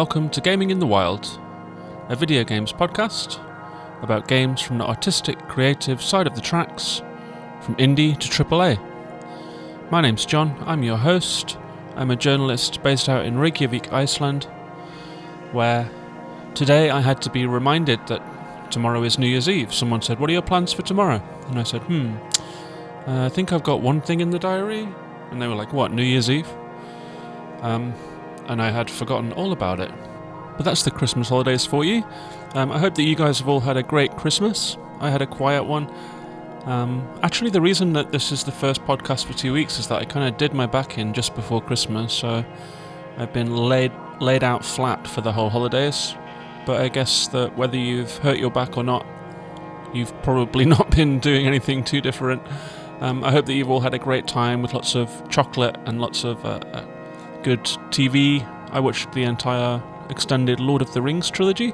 welcome to Gaming in the Wild, a video games podcast about games from the artistic, creative side of the tracks, from indie to AAA. My name's John, I'm your host. I'm a journalist based out in Reykjavik, Iceland, where today I had to be reminded that tomorrow is New Year's Eve. Someone said, "What are your plans for tomorrow?" And I said, I think I've got one thing in the diary. And they were like, "What, New Year's Eve?" And I had forgotten all about it. But that's the Christmas holidays for you. I hope that you guys have all had a great Christmas. I had a quiet one. Actually, the reason that this is the first podcast for 2 weeks is that I kind of did my back in just before Christmas, so I've been laid out flat for the whole holidays. But I guess that whether you've hurt your back or not, you've probably not been doing anything too different. I hope that you've all had a great time with lots of chocolate and lots of good TV. I watched the entire extended Lord of the Rings trilogy.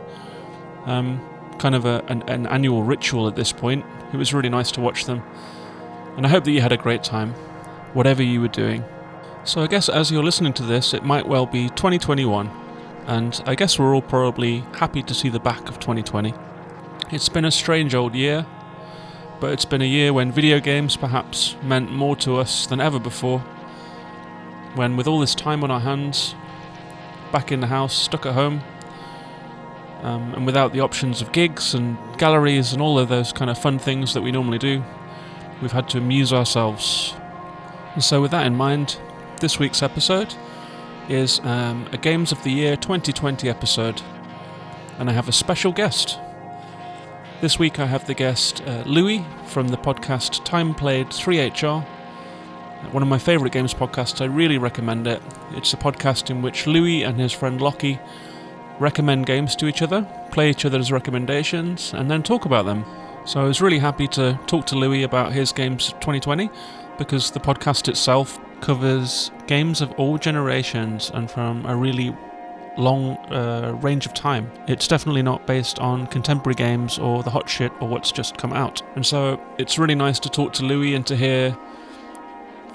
Kind of an annual ritual at this point. It was really nice to watch them. And I hope that you had a great time, whatever you were doing. So I guess as you're listening to this, it might well be 2021. And I guess we're all probably happy to see the back of 2020. It's been a strange old year, but it's been a year when video games perhaps meant more to us than ever before. When with all this time on our hands, back in the house, stuck at home, and without the options of gigs and galleries and all of those kind of fun things that we normally do, we've had to amuse ourselves. And so with that in mind, this week's episode is a Games of the Year 2020 episode, and I have a special guest. This week I have the guest Louis from the podcast Time Played 3HR. One of my favourite games podcasts. I really recommend it. It's a podcast in which Louis and his friend Lockie recommend games to each other, play each other's recommendations, and then talk about them. So I was really happy to talk to Louis about his games 2020, because the podcast itself covers games of all generations and from a really long range of time. It's definitely not based on contemporary games or the hot shit or what's just come out. And so it's really nice to talk to Louis and to hear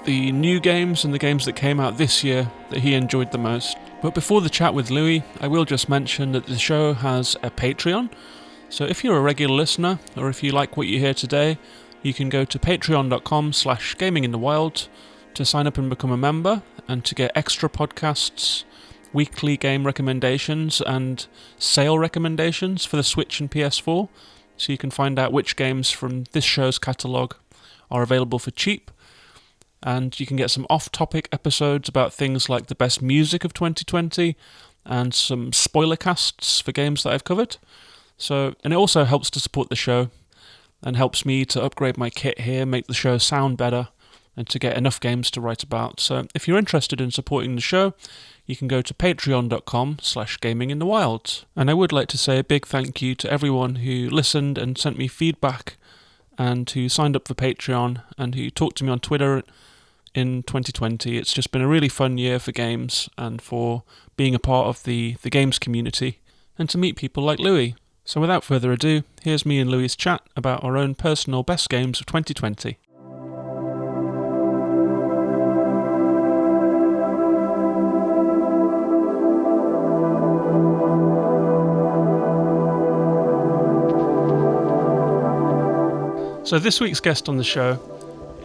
the new games and the games that came out this year that he enjoyed the most. But before the chat with Louis, I will just mention that the show has a Patreon. So if you're a regular listener, or if you like what you hear today, you can go to patreon.com/gaminginthewild to sign up and become a member, and to get extra podcasts, weekly game recommendations, and sale recommendations for the Switch and PS4. So you can find out which games from this show's catalogue are available for cheap. And you can get some off-topic episodes about things like the best music of 2020 and some spoiler casts for games that I've covered. So, and it also helps to support the show and helps me to upgrade my kit here, make the show sound better, and to get enough games to write about. So if you're interested in supporting the show, you can go to patreon.com/gaminginthewild. And I would like to say a big thank you to everyone who listened and sent me feedback and who signed up for Patreon and who talked to me on Twitter in 2020. It's just been a really fun year for games and for being a part of the games community and to meet people like Louis. So without further ado, here's me and Louis' chat about our own personal best games of 2020. So this week's guest on the show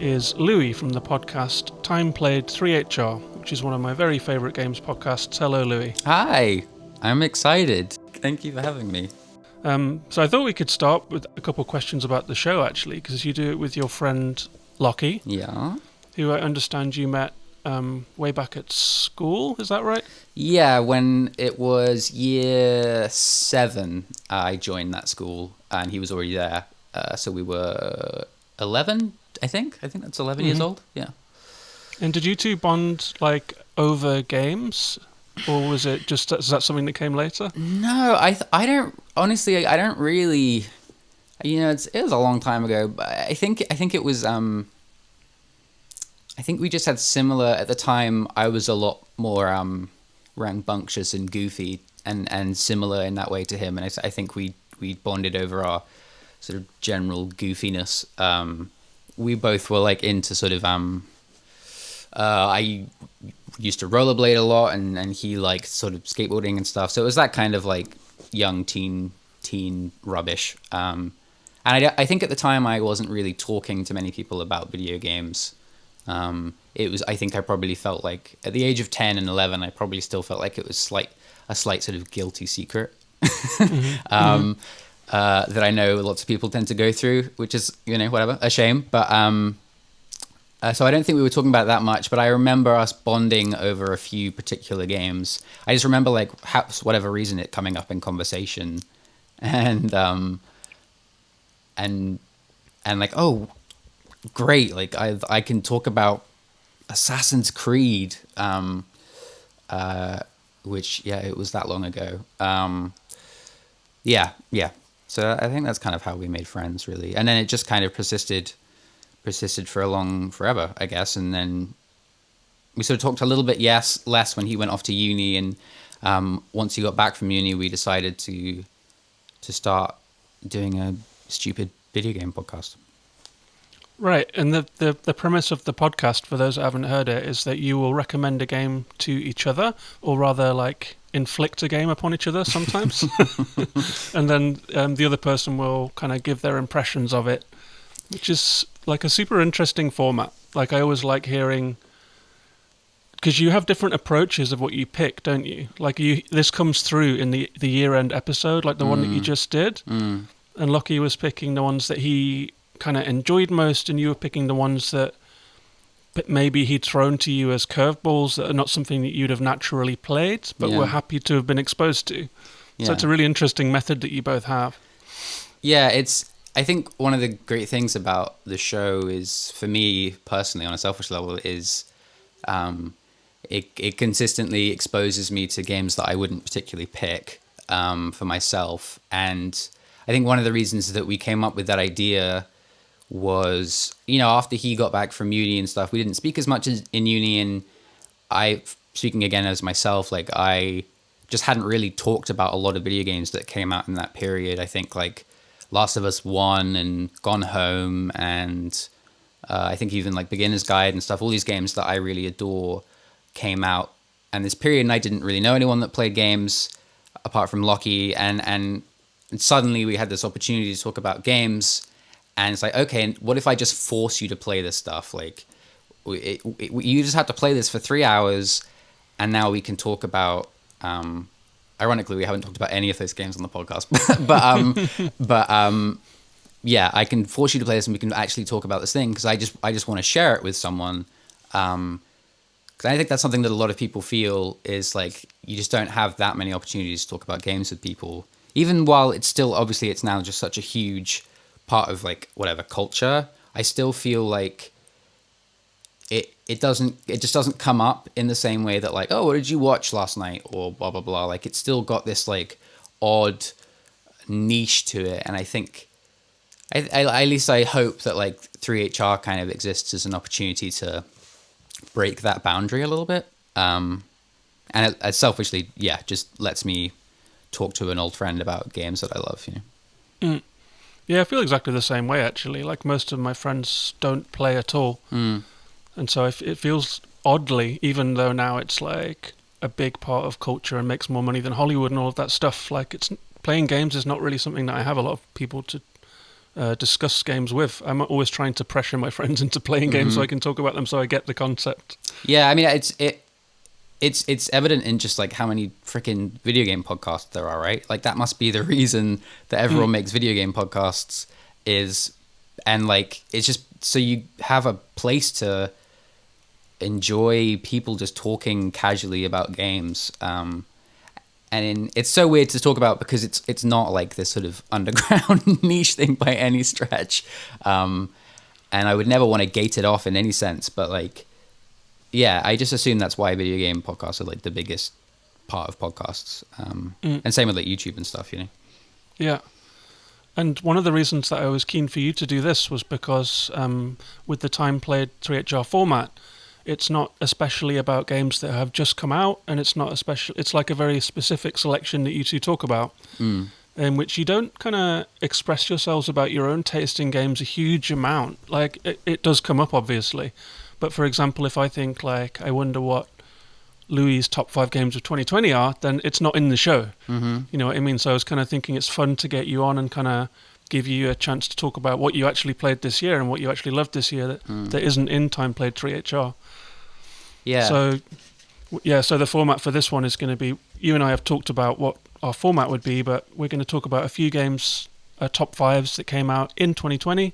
is Louis from the podcast Time Played 3HR, which is one of my very favourite games podcasts. Hello, Louis. Hi, I'm excited. Thank you for having me. So I thought we could start with a couple of questions about the show, actually, because you do it with your friend Lockie. Yeah. Who I understand you met way back at school, is that right? Yeah, when it was year 7, I joined that school, and he was already there. So we were 11, I think. I think that's 11 years old. Yeah. And did you two bond like over games, or was it just, is that something that came later? No, I don't. Honestly, I don't really. You know, it was a long time ago. But I think it was. I think we just had similar at the time. I was a lot more rambunctious and goofy, and similar in that way to him. And I think we bonded over our sort of general goofiness. We both were like into sort of I used to rollerblade a lot, and he liked sort of skateboarding and stuff. So it was that kind of like young teen rubbish. And I think at the time I wasn't really talking to many people about video games. I think I probably felt like at the age of 10 and 11, I probably still felt like it was a slight sort of guilty secret. That I know lots of people tend to go through, which is, whatever, a shame. But so I don't think we were talking about that much, but I remember us bonding over a few particular games. I just remember, like, whatever reason, it coming up in conversation, and like, oh, great, like I can talk about Assassin's Creed, which, it was that long ago. Yeah. So I think that's kind of how we made friends, really. And then it just kind of persisted forever, I guess. And then we sort of talked a little bit, less when he went off to uni. And once he got back from uni, we decided to start doing a stupid video game podcast. Right, and the premise of the podcast, for those that haven't heard it, is that you will recommend a game to each other, or rather, like, inflict a game upon each other sometimes. And then the other person will kind of give their impressions of it, which is like a super interesting format. Like, I always like hearing, because you have different approaches of what you pick, don't you? Like, this comes through in the year-end episode, like the one that you just did. And Lockie was picking the ones that he kind of enjoyed most, and you were picking the ones that maybe he'd thrown to you as curveballs that are not something that you'd have naturally played, but were happy to have been exposed to. Yeah. So it's a really interesting method that you both have. Yeah, I think one of the great things about the show is, for me personally, on a selfish level, is it consistently exposes me to games that I wouldn't particularly pick for myself. And I think one of the reasons that we came up with that idea was, after he got back from uni and stuff, we didn't speak as much as in uni, and I, speaking again as myself, like, I just hadn't really talked about a lot of video games that came out in that period. I think, like, Last of Us 1 and Gone Home, and I think even, like, Beginner's Guide and stuff, all these games that I really adore came out in this period, and I didn't really know anyone that played games apart from Lockie, and suddenly we had this opportunity to talk about games. And it's like, okay, and what if I just force you to play this stuff? Like, you just have to play this for 3 hours, and now we can talk about. Ironically, we haven't talked about any of those games on the podcast, but I can force you to play this, and we can actually talk about this thing, because I just want to share it with someone. Because I think that's something that a lot of people feel is, like, you just don't have that many opportunities to talk about games with people, even while it's still, obviously, it's now just such a huge part of, like, whatever culture. I still feel like it just doesn't come up in the same way that, like, oh, what did you watch last night, or blah blah blah. Like, it's still got this, like, odd niche to it, and I think at least I hope that, like, 3HR kind of exists as an opportunity to break that boundary a little bit, and it selfishly, just lets me talk to an old friend about games that I love. Yeah, I feel exactly the same way, actually. Like, most of my friends don't play at all. And so it feels oddly, even though now it's, like, a big part of culture and makes more money than Hollywood and all of that stuff, like, playing games is not really something that I have a lot of people to discuss games with. I'm always trying to pressure my friends into playing games so I can talk about them, so I get the concept. Yeah, I mean, it's evident in just, like, how many freaking video game podcasts there are, right? Like, that must be the reason that everyone makes video game podcasts and, like, it's just so you have a place to enjoy people just talking casually about games. And it's so weird to talk about, because it's not like this sort of underground niche thing by any stretch. And I would never want to gate it off in any sense, but, like, yeah, I just assume that's why video game podcasts are, like, the biggest part of podcasts. And same with, like, YouTube and stuff, Yeah. And one of the reasons that I was keen for you to do this was because with the time played 3HR format, it's not especially about games that have just come out, and it's like a very specific selection that you two talk about, in which you don't kind of express yourselves about your own taste in games a huge amount. Like, it does come up, obviously, But for example, if I think like, I wonder what Louis' top 5 games of 2020 are, then it's not in the show. Mm-hmm. You know what I mean? So I was kind of thinking it's fun to get you on and kind of give you a chance to talk about what you actually played this year and what you actually loved this year that isn't in Time Played 3HR. Yeah. So, yeah, so the format for this one is going to be, you and I have talked about what our format would be, but we're going to talk about a few games, top 5s that came out in 2020,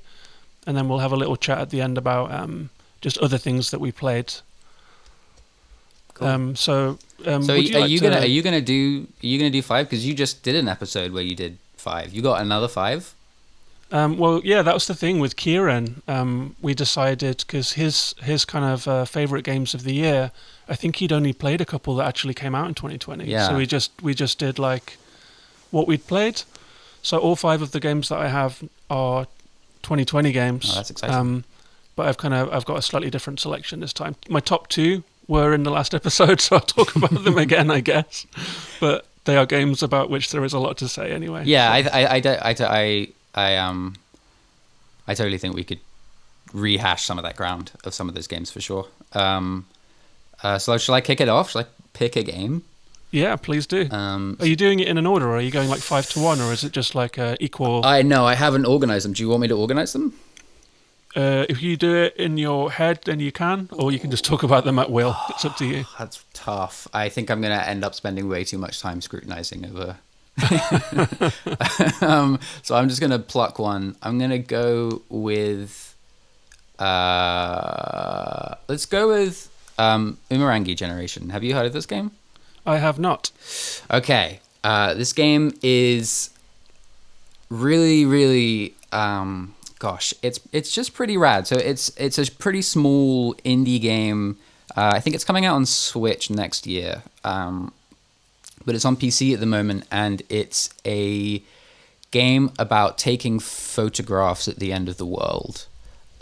and then we'll have a little chat at the end about just other things that we played. Cool. So are you gonna do 5? Because you just did an episode where you did 5. You got another 5? Well, yeah, that was the thing with Kieran. We decided, because his kind of favorite games of the year, I think he'd only played a couple that actually came out in 2020. Yeah. So we just did like what we'd played. So all 5 of the games that I have are 2020 games. Oh, that's exciting. But I've got a slightly different selection this time. My top 2 were in the last episode, so I'll talk about them again, I guess. But they are games about which there is a lot to say anyway. Yeah, so. I totally think we could rehash some of that ground of some of those games for sure. So shall I kick it off? Shall I pick a game? Yeah, please do. Are you doing it in an order, or are you going like 5 to 1, or is it just like equal? I haven't organized them. Do you want me to organize them? If you do it in your head, then you can, or you can just talk about them at will. It's up to you. That's tough. I think I'm going to end up spending way too much time scrutinizing over. So I'm just going to pluck one. I'm going to go with. Let's go with Umurangi Generation. Have you heard of this game? I have not. Okay. This game is really, really. Gosh, it's just pretty rad. So it's a pretty small indie game. I think it's coming out on Switch next year, but it's on PC at the moment, and it's a game about taking photographs at the end of the world.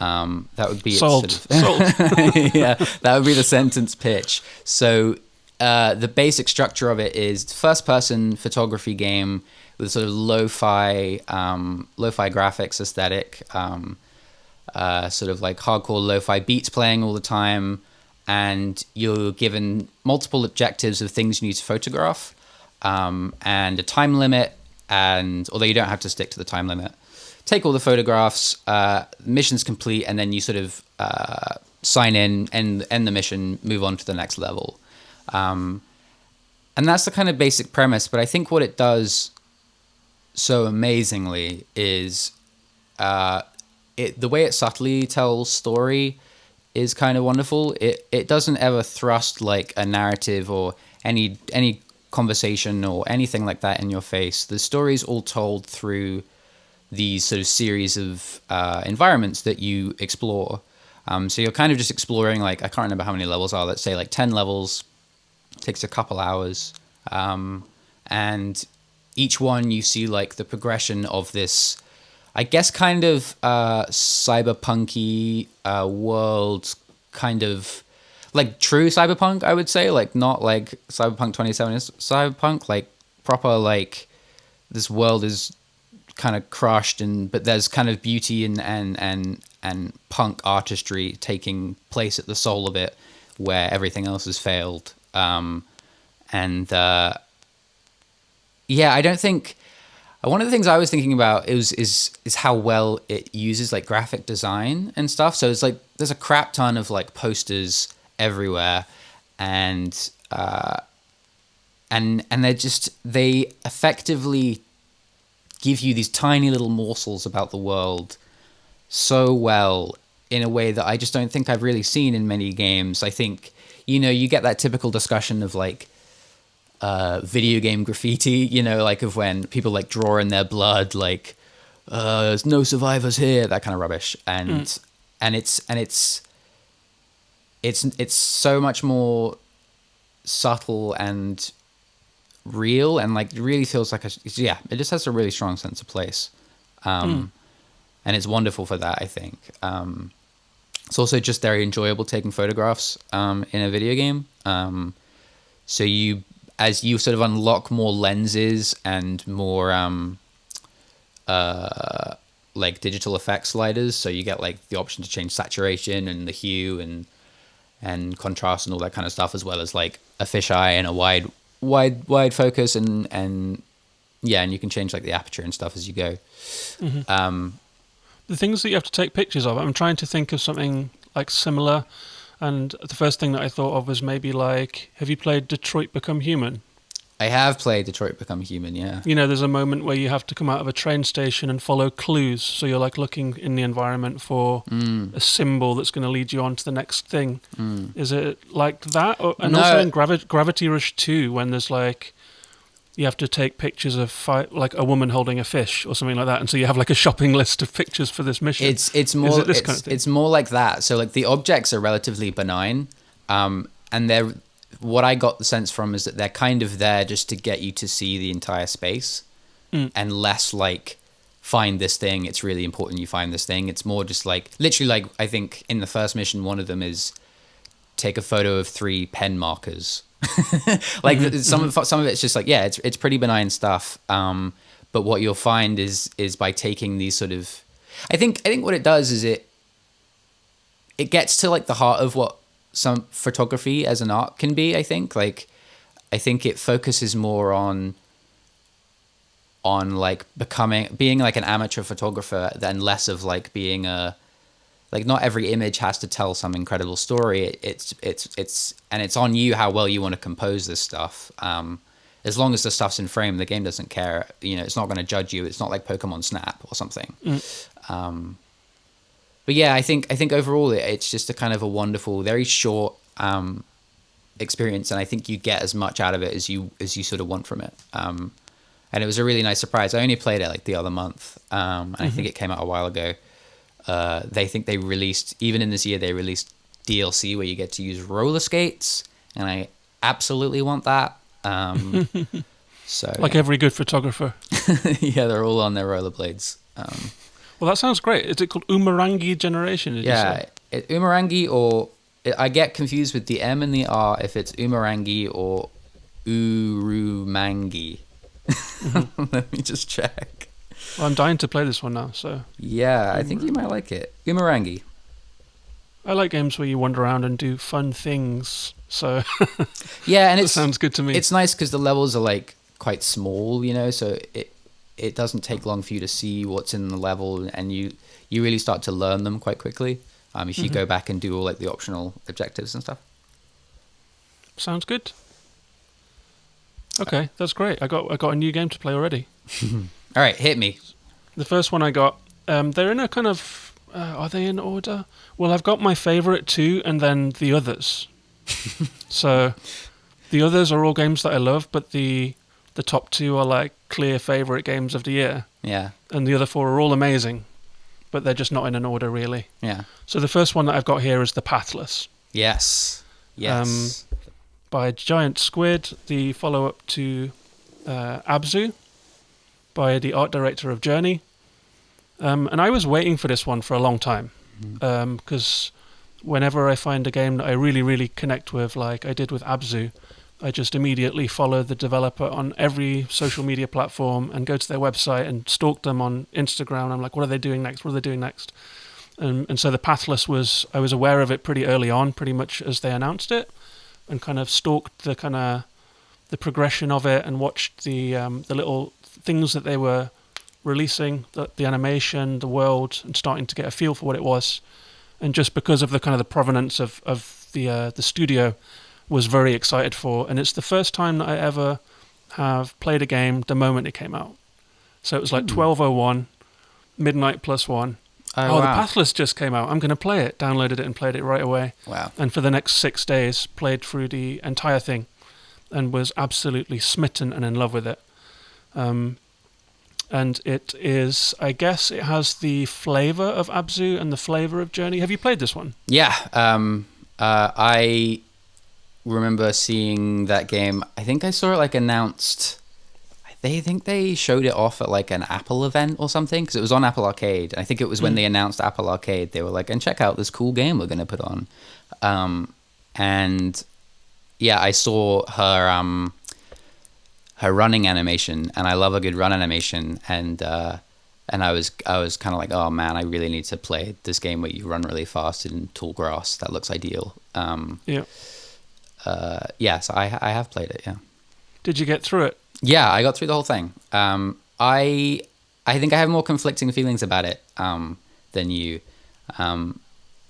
That would be sold. Yeah, that would be the sentence pitch. So the basic structure of it is first-person photography game with sort of lo-fi graphics aesthetic, sort of like hardcore lo-fi beats playing all the time, and you're given multiple objectives of things you need to photograph, and a time limit, and although you don't have to stick to the time limit, take all the photographs, mission's complete, and then you sort of sign in, end the mission, move on to the next level. And that's the kind of basic premise, but I think what it does so amazingly is the way it subtly tells story is kind of wonderful. It doesn't ever thrust like a narrative or any conversation or anything like that in your face. The story's all told through these sort of series of environments that you explore. So you're kind of just exploring, like, I can't remember how many levels are, let's say like 10 levels, takes a couple hours, and each one you see like the progression of this, I guess, kind of cyberpunky world, kind of like true cyberpunk, I would say, like not like Cyberpunk 2077 is cyberpunk, like proper, like this world is kind of crushed, but there's kind of beauty and punk artistry taking place at the soul of it, where everything else has failed. Yeah, I don't think. One of the things I was thinking about is how well it uses like graphic design and stuff. So it's like there's a crap ton of like posters everywhere, and they effectively give you these tiny little morsels about the world so well in a way that I just don't think I've really seen in many games. I think, you get that typical discussion of like video game graffiti, like of when people like draw in their blood, like there's no survivors here, that kind of rubbish. And it's so much more subtle and real, and like really feels like it just has a really strong sense of place. And it's wonderful for that, I think. It's also just very enjoyable taking photographs in a video game. So as you sort of unlock more lenses and more like digital effects sliders, so you get like the option to change saturation and the hue and contrast and all that kind of stuff, as well as like a fisheye and a wide focus and yeah, and you can change like the aperture and stuff as you go. The things that you have to take pictures of, I'm trying to think of something like similar, and the first thing that I thought of was maybe like, have you played Detroit Become Human? I have played Detroit Become Human, yeah. You know, there's a moment where you have to come out of a train station and follow clues, so you're like looking in the environment for a symbol that's going to lead you on to the next thing. Is it like that? And No. also in Gravity Rush 2, when there's like, you have to take pictures of like a woman holding a fish or something like that, and so you have like a shopping list of pictures for this mission. It's more kind of thing? It's more like that. So like the objects are relatively benign, and they're, what I got the sense from is that they're kind of there just to get you to see the entire space, and less like find this thing. It's really important you find this thing. It's more just like literally like, I think in the first mission one of them is take a photo of 3 pen markers. Like some of it's just like, yeah, it's pretty benign stuff. But what you'll find is by taking these sort of, I think what it does is it gets to like the heart of what some photography as an art can be. I think it focuses more on like being like an amateur photographer than less of like being a, like not every image has to tell some incredible story. It's on you how well you want to compose this stuff. As long as the stuff's in frame, the game doesn't care. You know, it's not going to judge you. It's not like Pokemon Snap or something. But yeah, I think overall it's just a kind of a wonderful, very short experience, and I think you get as much out of it as you sort of want from it. And it was a really nice surprise. I only played it like the other month, and I think it came out a while ago. They released, even in this year, they released DLC where you get to use roller skates, and I absolutely want that. So like every good photographer. yeah, they're all on their rollerblades. Well, that sounds great. Is it called Umurangi Generation? Did you say? Umurangi, or I get confused with the M and the R if it's Umurangi or Urumangi. Let me just check. Well, I'm dying to play this one now, so... Yeah, I think you might like it. Umurangi. I like games where you wander around and do fun things, so... Yeah, and it sounds good to me. It's nice because the levels are, like, quite small, you know, so it doesn't take long for you to see what's in the level, and you really start to learn them quite quickly if you go back and do all, like, the optional objectives and stuff. Sounds good. Okay, that's great. I got a new game to play already. All right, hit me. The first one I got, they're in a kind of... are they in order? Well, I've got my favourite 2 and then the others. So the others are all games that I love, but the top 2 are like clear favourite games of the year. Yeah. And the other 4 are all amazing, but they're just not in an order, really. Yeah. So the first one that I've got here is the Pathless. Yes. By Giant Squid, the follow-up to Abzu, by the art director of Journey. And I was waiting for this one for a long time, because whenever I find a game that I really, really connect with, like I did with Abzu, I just immediately follow the developer on every social media platform and go to their website and stalk them on Instagram. I'm like, what are they doing next? What are they doing next? And so the Pathless I was aware of it pretty early on, pretty much as they announced it, and kind of stalked the progression of it and watched the little things that they were releasing, the animation, the world, and starting to get a feel for what it was. And just because of the kind of the provenance of the studio, was very excited for. And it's the first time that I ever have played a game the moment it came out. So it was like 12:01, midnight +1. Oh, wow. The Pathless just came out. I'm going to play it. Downloaded it and played it right away. Wow. And for the next 6 days, played through the entire thing and was absolutely smitten and in love with it. And it is, I guess, it has the flavour of Abzu and the flavour of Journey. Have you played this one? Yeah. I remember seeing that game. I think I saw it like announced. I think they showed it off at like an Apple event or something, because it was on Apple Arcade. I think it was when they announced Apple Arcade, they were like, and check out this cool game we're going to put on. And yeah, I saw her running animation, and I love a good run animation. And And I was kind of like, oh man, I really need to play this game where you run really fast in tall grass. That looks ideal. Yeah. So I have played it. Yeah. Did you get through it? Yeah, I got through the whole thing. I think I have more conflicting feelings about it than you. And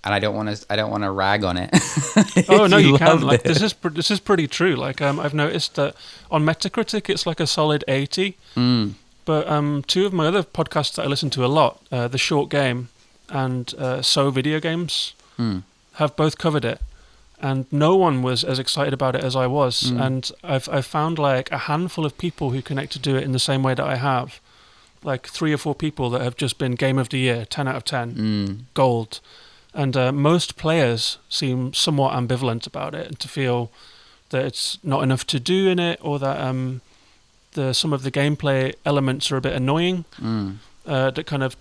I don't want to rag on it. Oh no, you can. Like it. this is pretty true. Like I've noticed that on Metacritic it's like a solid 80. But two of my other podcasts that I listen to a lot, The Short Game and So Video Games, have both covered it, and no one was as excited about it as I was. And I've found like a handful of people who connect to it in the same way that I have, like 3 or 4 people that have just been Game of the Year, 10 out of 10, gold. And most players seem somewhat ambivalent about it, and to feel that it's not enough to do in it, or that some of the gameplay elements are a bit annoying, that kind of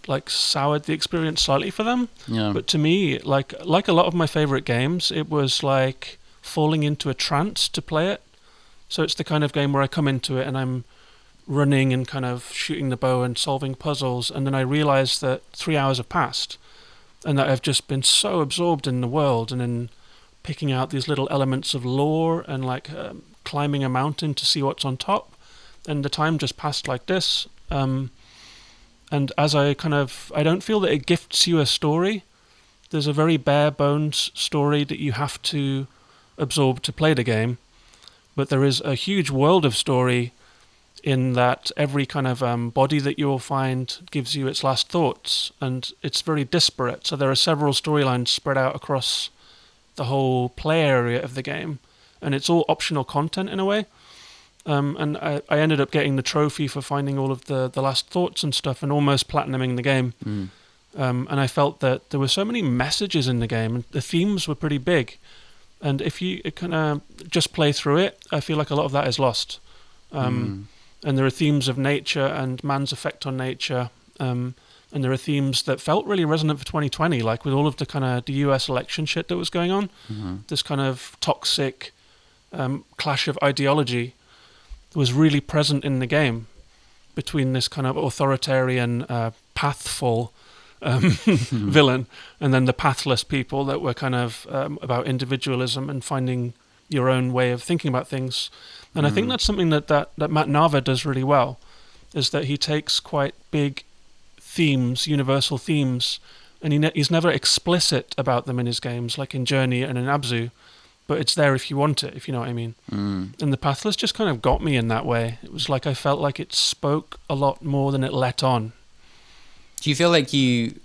like soured the experience slightly for them. Yeah. But to me, like a lot of my favorite games, it was like falling into a trance to play it. So it's the kind of game where I come into it and I'm running and kind of shooting the bow and solving puzzles, and then I realize that 3 hours have passed, and that I've just been so absorbed in the world and in picking out these little elements of lore and like climbing a mountain to see what's on top, and the time just passed like this. And as I don't feel that it gifts you a story. There's a very bare bones story that you have to absorb to play the game, but there is a huge world of story in that every kind of body that you'll find gives you its last thoughts, and it's very disparate. So there are several storylines spread out across the whole play area of the game, and it's all optional content in a way. And I ended up getting the trophy for finding all of the last thoughts and stuff, and almost platinuming the game. And I felt that there were so many messages in the game, and the themes were pretty big. And if you kind of just play through it, I feel like a lot of that is lost. And there are themes of nature and man's effect on nature. And there are themes that felt really resonant for 2020, like with all of the kind of the US election shit that was going on. This kind of toxic clash of ideology was really present in the game between this kind of authoritarian, pathful villain, and then the pathless people that were kind of about individualism and finding your own way of thinking about things. And I think that's something that Matt Nava does really well, is that he takes quite big themes, universal themes, and he's never explicit about them in his games, like in Journey and in Abzu, but it's there if you want it, if you know what I mean. And the Pathless just kind of got me in that way. It was like I felt like it spoke a lot more than it let on. Do you feel like you...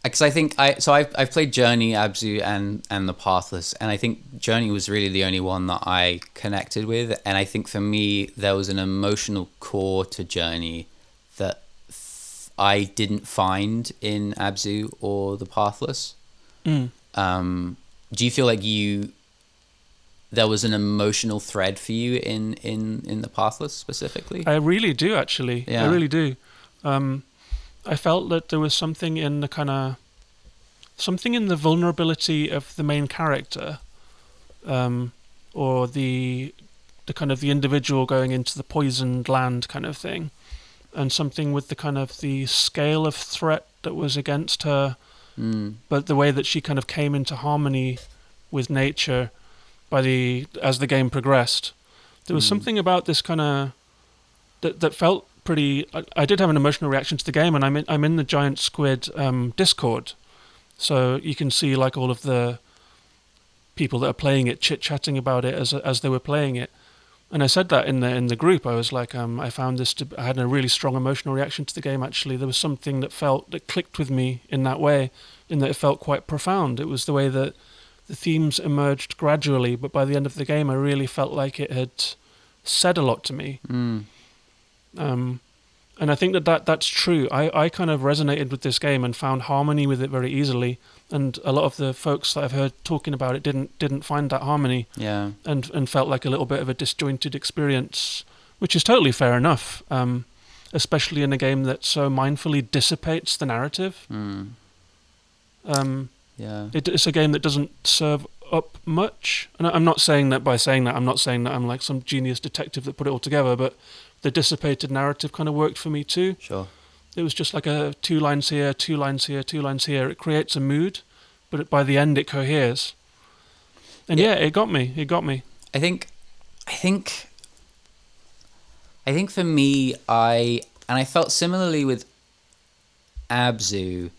because I think I've played Journey, Abzu, and the Pathless, and I think Journey was really the only one that I connected with, and I think for me there was an emotional core to Journey that I didn't find in Abzu or the Pathless. Do you feel like there was an emotional thread for you in the Pathless specifically? I really do, actually. Yeah. I really do. I felt that there was something in the vulnerability of the main character, or the kind of the individual going into the poisoned land kind of thing, and something with the kind of the scale of threat that was against her, but the way that she kind of came into harmony with nature as the game progressed. There was something about this kind of that felt pretty. I did have an emotional reaction to the game, and I'm in the Giant Squid Discord, so you can see like all of the people that are playing it chit-chatting about it as they were playing it. And I said that in the group. I was like, I found I had a really strong emotional reaction to the game. Actually, there was something that clicked with me in that way, in that it felt quite profound. It was the way that the themes emerged gradually, but by the end of the game, I really felt like it had said a lot to me. And I think that's true. I kind of resonated with this game and found harmony with it very easily. And a lot of the folks that I've heard talking about it didn't find that harmony. Yeah. And felt like a little bit of a disjointed experience, which is totally fair enough. Especially in a game that so mindfully dissipates the narrative. Yeah. It's a game that doesn't serve up much. And I'm not saying that by saying that, I'm not saying that I'm like some genius detective that put it all together, but the dissipated narrative kind of worked for me too. Sure. It was just like a 2 lines here, 2 lines here, 2 lines here. It creates a mood, but by the end it coheres. And yeah, it got me. It got me. I think for me, I felt similarly with Abzu,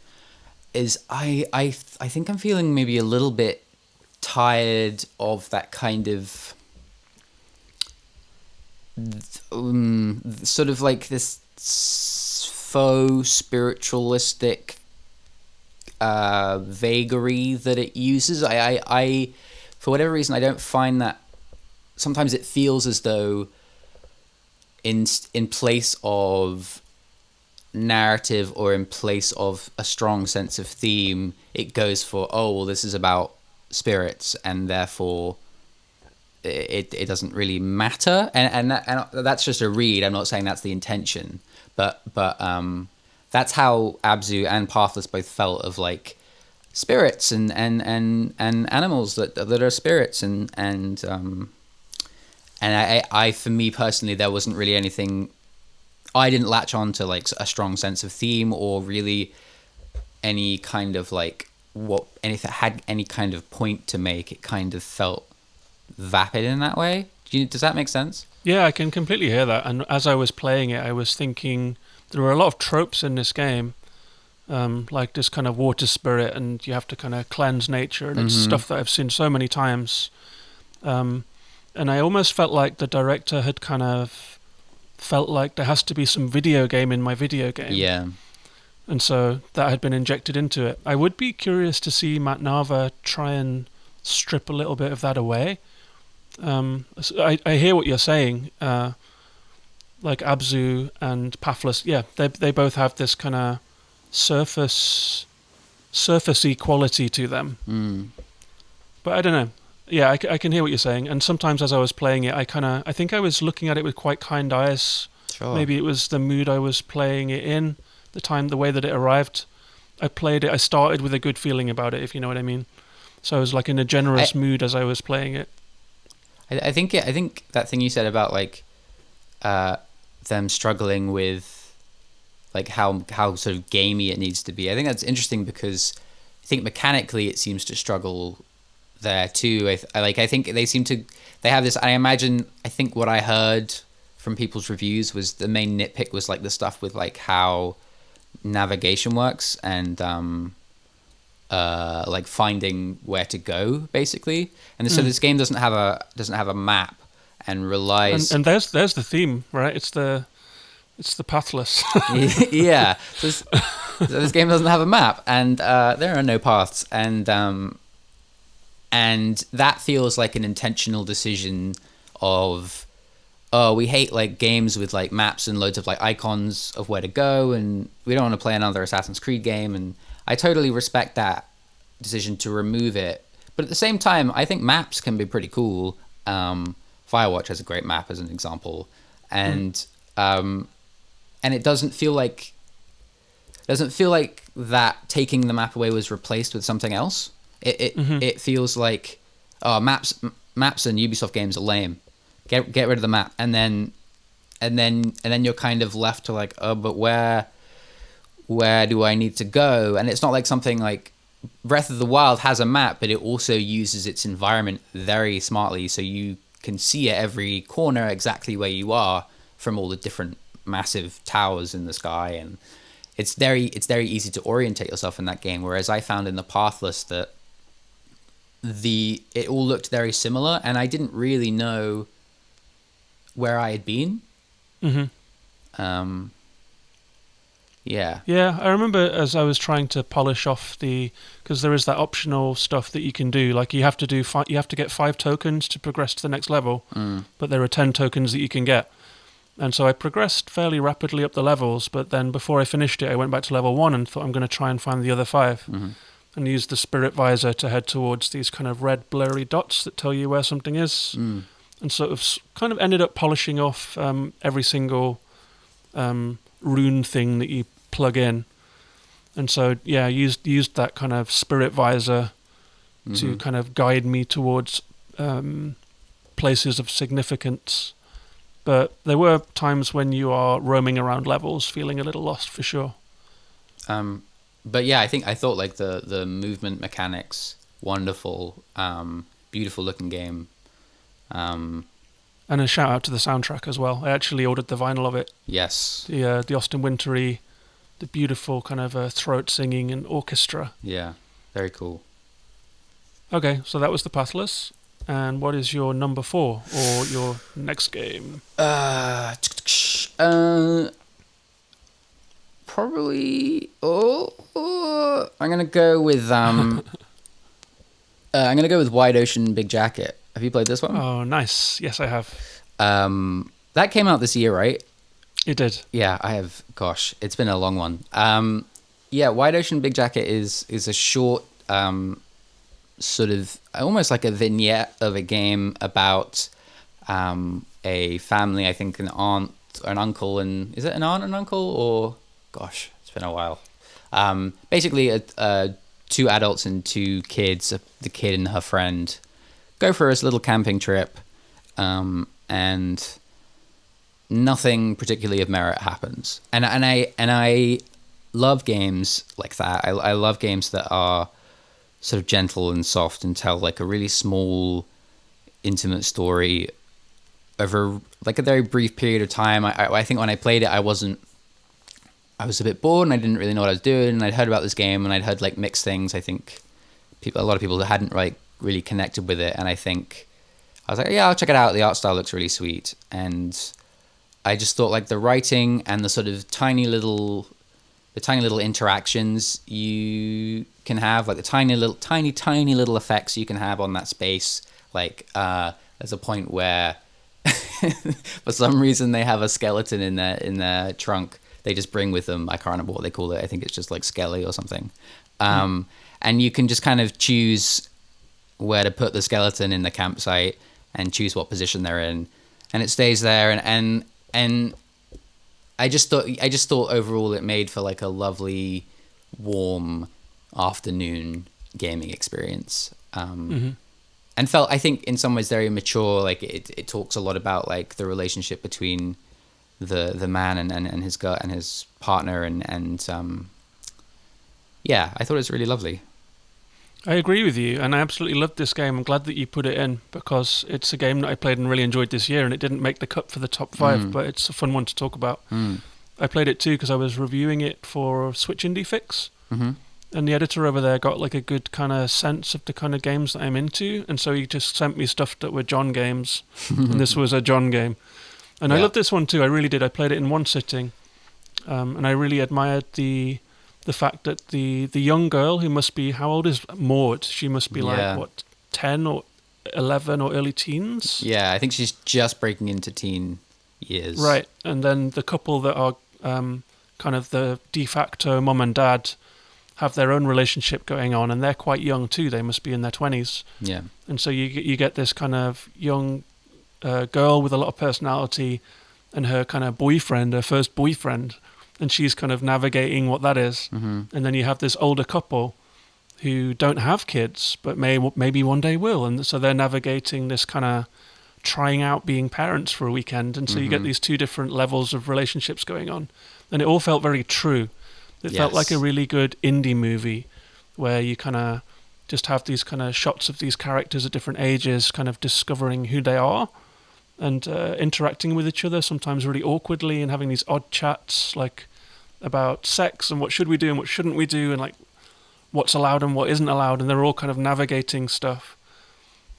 is I think I'm feeling maybe a little bit tired of that kind of sort of like this faux spiritualistic vagary that it uses. I for whatever reason, I don't find that. Sometimes it feels as though in place of narrative or in place of a strong sense of theme, it goes for, oh, well, this is about spirits, and therefore it doesn't really matter. And that's just a read. I'm not saying that's the intention, but that's how Abzu and Pathless both felt, of like spirits and animals that are spirits, and I for me personally, there wasn't really anything. I didn't latch on to like a strong sense of theme or really any kind of like and if it had any kind of point to make, it kind of felt vapid in that way. Does that make sense? Yeah, I can completely hear that. And as I was playing it, I was thinking there were a lot of tropes in this game, like this kind of water spirit, and you have to kind of cleanse nature, and it's stuff that I've seen so many times. And I almost felt like the director had kind of felt like there has to be some video game in my video game. Yeah. And so that had been injected into it. I would be curious to see Matt Nava try and strip a little bit of that away. I hear what you're saying. Like Abzu and Pathless, yeah, they both have this kind of surfacey quality to them. But I don't know. Yeah, I can hear what you're saying. And sometimes as I was playing it, I think I was looking at it with quite kind eyes. Sure. Maybe it was the mood I was playing it in, the way that it arrived. I started with a good feeling about it, if you know what I mean. So I was like in a generous mood as I was playing it. I think that thing you said about like them struggling with like how sort of gamey it needs to be, I think that's interesting, because I think mechanically it seems to struggle there too. I think they have this. I think what I heard from people's reviews was the main nitpick was like the stuff with like how navigation works and like finding where to go basically. And so this game doesn't have a map and relies. And there's the theme, right? It's the pathless. Yeah. So this game doesn't have a map, and there are no paths, and that feels like an intentional decision of, oh, we hate like games with like maps and loads of like icons of where to go, and we don't want to play another Assassin's Creed game. And I totally respect that decision to remove it. But at the same time, I think maps can be pretty cool. Firewatch has a great map as an example, and it doesn't feel like that taking the map away was replaced with something else. It feels like, oh, maps and Ubisoft games are lame. Get rid of the map, and then you're kind of left to like, oh, but where do I need to go? And it's not like something like Breath of the Wild has a map, but it also uses its environment very smartly, so you can see at every corner exactly where you are from all the different massive towers in the sky, and it's very easy to orientate yourself in that game. Whereas I found in the Pathless that it all looked very similar, and I didn't really know where I had been. Yeah. Yeah, I remember as I was trying to polish off because there is that optional stuff that you can do. Like you have to get 5 tokens to progress to the next level, but there are 10 tokens that you can get. And so I progressed fairly rapidly up the levels, but then before I finished it, I went back to level 1 and thought I'm going to try and find the other 5. And used the spirit visor to head towards these kind of red blurry dots that tell you where something is. And sort of kind of ended up polishing off every single rune thing that you plug in. And so, yeah, I used that kind of spirit visor to kind of guide me towards places of significance. But there were times when you are roaming around levels feeling a little lost, for sure. But yeah, I thought like the movement mechanics, wonderful, beautiful looking game. And a shout out to the soundtrack as well. I actually ordered the vinyl of it. Yes. The Austin Wintory, the beautiful kind of throat singing and orchestra. Yeah, very cool. Okay, so that was the Pathless. And what is your number 4 or your next game? Probably. I'm gonna go with Wide Ocean Big Jacket. Have you played this one? Oh, nice. Yes, I have. That came out this year, right? It did. Yeah, I have. Gosh, it's been a long one. Yeah, Wide Ocean Big Jacket is a short, sort of almost like a vignette of a game about a family. I think an aunt, an uncle, and is it an aunt and uncle or? Gosh, it's been a while. Basically, 2 adults and 2 kids, the kid and her friend, go for this little camping trip, and nothing particularly of merit happens. And I love games like that. I love games that are sort of gentle and soft and tell like a really small, intimate story over like a very brief period of time. I think when I played it, I was a bit bored and I didn't really know what I was doing. And I'd heard about this game and I'd heard like mixed things. I think a lot of people that hadn't like really connected with it. And I think I was like, yeah, I'll check it out. The art style looks really sweet. And I just thought like the writing and the sort of tiny little interactions you can have, like the tiny little effects you can have on that space. Like there's a point where for some reason they have a skeleton in their trunk. They just bring with them, I can't remember what they call it. I think it's just like Skelly or something. And you can just kind of choose where to put the skeleton in the campsite and choose what position they're in, and it stays there. And I just thought overall it made for like a lovely, warm afternoon gaming experience. And felt, I think, in some ways very mature. Like it talks a lot about like the relationship between the man and his girl and his partner, and yeah, I thought it was really lovely. I agree with you, and I absolutely loved this game. I'm glad that you put it in because it's a game that I played and really enjoyed this year, and it didn't make the cut for the top 5, but it's a fun one to talk about. I played it too because I was reviewing it for Switch Indie Fix, and the editor over there got like a good kind of sense of the kind of games that I'm into, and so he just sent me stuff that were John games, and this was a John game. And I loved this one too, I really did. I played it in one sitting, and I really admired the fact that the young girl, who must be, how old is Maud? She must be like, what, 10 or 11 or early teens? Yeah, I think she's just breaking into teen years. Right, and then the couple that are kind of the de facto mum and dad have their own relationship going on, and they're quite young too. They must be in their 20s. Yeah. And so you get this kind of young girl with a lot of personality and her kind of boyfriend, her first boyfriend, and she's kind of navigating what that is. And then you have this older couple who don't have kids, but maybe one day will. And so they're navigating this kind of trying out being parents for a weekend. And so you get these 2 different levels of relationships going on. And it all felt very true. It felt like a really good indie movie where you kind of just have these kind of shots of these characters at different ages, kind of discovering who they are and interacting with each other, sometimes really awkwardly, and having these odd chats like about sex and what should we do and what shouldn't we do, and like what's allowed and what isn't allowed, and they're all kind of navigating stuff.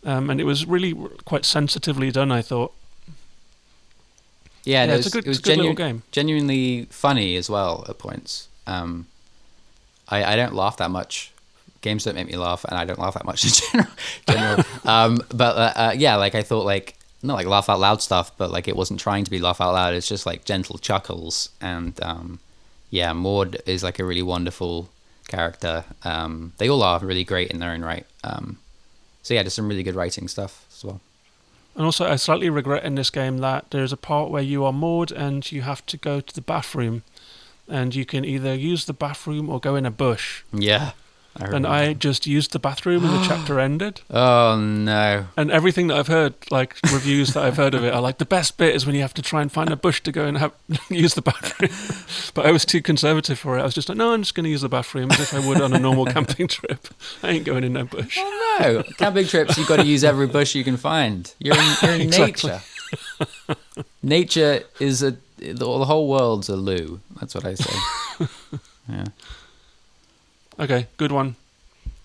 And it was really quite sensitively done, I thought. Yeah, it's a good little game. Genuinely funny as well at points. I don't laugh that much. Games don't make me laugh, and I don't laugh that much in general. But yeah, like I thought, like not like laugh out loud stuff, but like it wasn't trying to be laugh out loud. It's just like gentle chuckles, and yeah, Maud is like a really wonderful character. They all are really great in their own right. So yeah, just some really good writing stuff as well. And also, I slightly regret in this game that there's a part where you are Maud and you have to go to the bathroom, and you can either use the bathroom or go in a bush. Yeah. and I just used the bathroom and the chapter ended. Oh no. And everything that I've heard, like reviews that I've heard of it, are like the best bit is when you have to try and find a bush to go and use the bathroom. But I was too conservative for it. I was just like, no, I'm just going to use the bathroom as if I would on a normal camping trip. I ain't going in no bush. Oh no. Camping trips, you've got to use every bush you can find. You're in Exactly. nature. Nature is the whole world's a loo. That's what I say. Yeah. Okay, good one.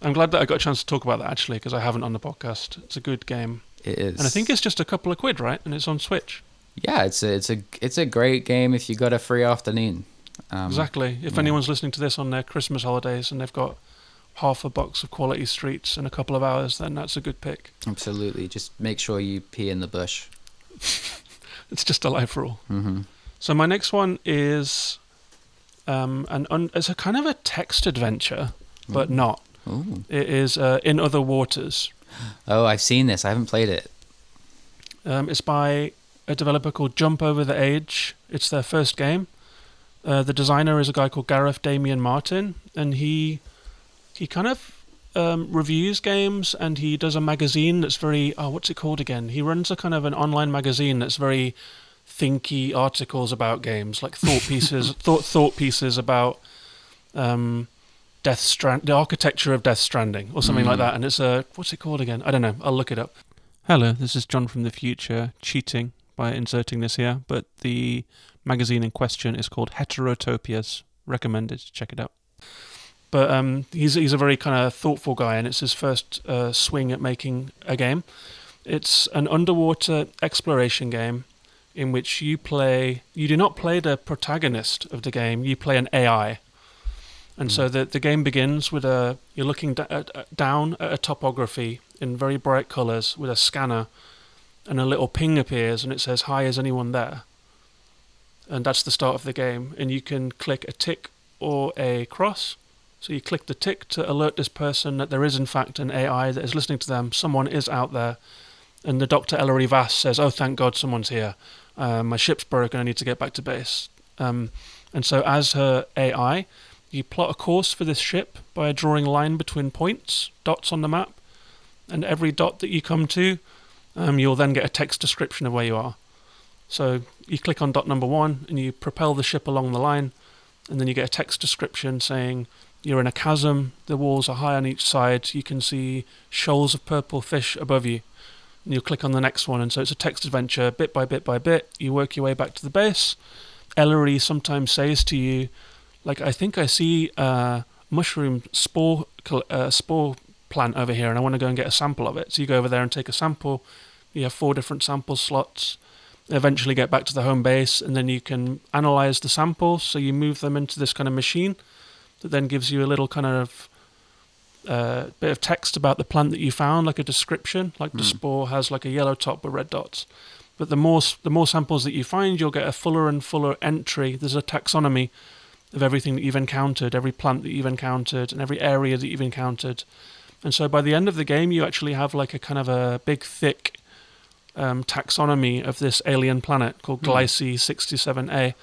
I'm glad that I got a chance to talk about that, actually, because I haven't on the podcast. It's a good game. It is. And I think it's just a couple of quid, right? And it's on Switch. Yeah, it's a great game if you got a free afternoon. Exactly. If anyone's listening to this on their Christmas holidays and they've got half a box of Quality Streets in a couple of hours, then that's a good pick. Absolutely. Just make sure you pee in the bush. It's just a life rule. Mm-hmm. So my next one is it's a kind of a text adventure, but not. Ooh. It is In Other Waters. Oh, I've seen this. I haven't played it. It's by a developer called Jump Over the Age. It's their first game. The designer is a guy called Gareth Damian Martin, and he kind of reviews games, and he does a magazine that's very what's it called again? He runs a kind of an online magazine that's very thinky articles about games, like thought pieces, thought pieces about the architecture of Death Stranding or something like that. And it's what's it called again? I don't know. I'll look it up. Hello, this is John from the future, cheating by inserting this here, but the magazine in question is called Heterotopias. Recommended. Check it out. But he's a very kind of thoughtful guy, and it's his first swing at making a game. It's an underwater exploration game in which you do not play the protagonist of the game, you play an AI. And so the game begins with you're looking down at a topography in very bright colours with a scanner, and a little ping appears and it says, "Hi, is anyone there?" And that's the start of the game. And you can click a tick or a cross. So you click the tick to alert this person that there is in fact an AI that is listening to them. Someone is out there. And the Dr. Ellery Vass says, "Oh, thank God someone's here. My ship's broken. I need to get back to base." And so as her AI, you plot a course for this ship by drawing a line between points, dots on the map. And every dot that you come to, you'll then get a text description of where you are. So you click on dot number 1 and you propel the ship along the line. And then you get a text description saying you're in a chasm, the walls are high on each side, you can see shoals of purple fish above you. And you'll click on the next one, and so it's a text adventure, bit by bit by bit. You work your way back to the base. Ellery sometimes says to you, like, "I think I see a mushroom spore plant over here, and I want to go and get a sample of it." So you go over there and take a sample. You have 4 different sample slots. Eventually get back to the home base, and then you can analyze the samples. So you move them into this kind of machine that then gives you a little kind of bit of text about the plant that you found, like a description, like the spore has like a yellow top with red dots. But the more samples that you find, you'll get a fuller and fuller entry. There's a taxonomy of everything that you've encountered, every plant that you've encountered, and every area that you've encountered. And so by the end of the game, you actually have like a kind of a big, thick taxonomy of this alien planet called Glycine 67A.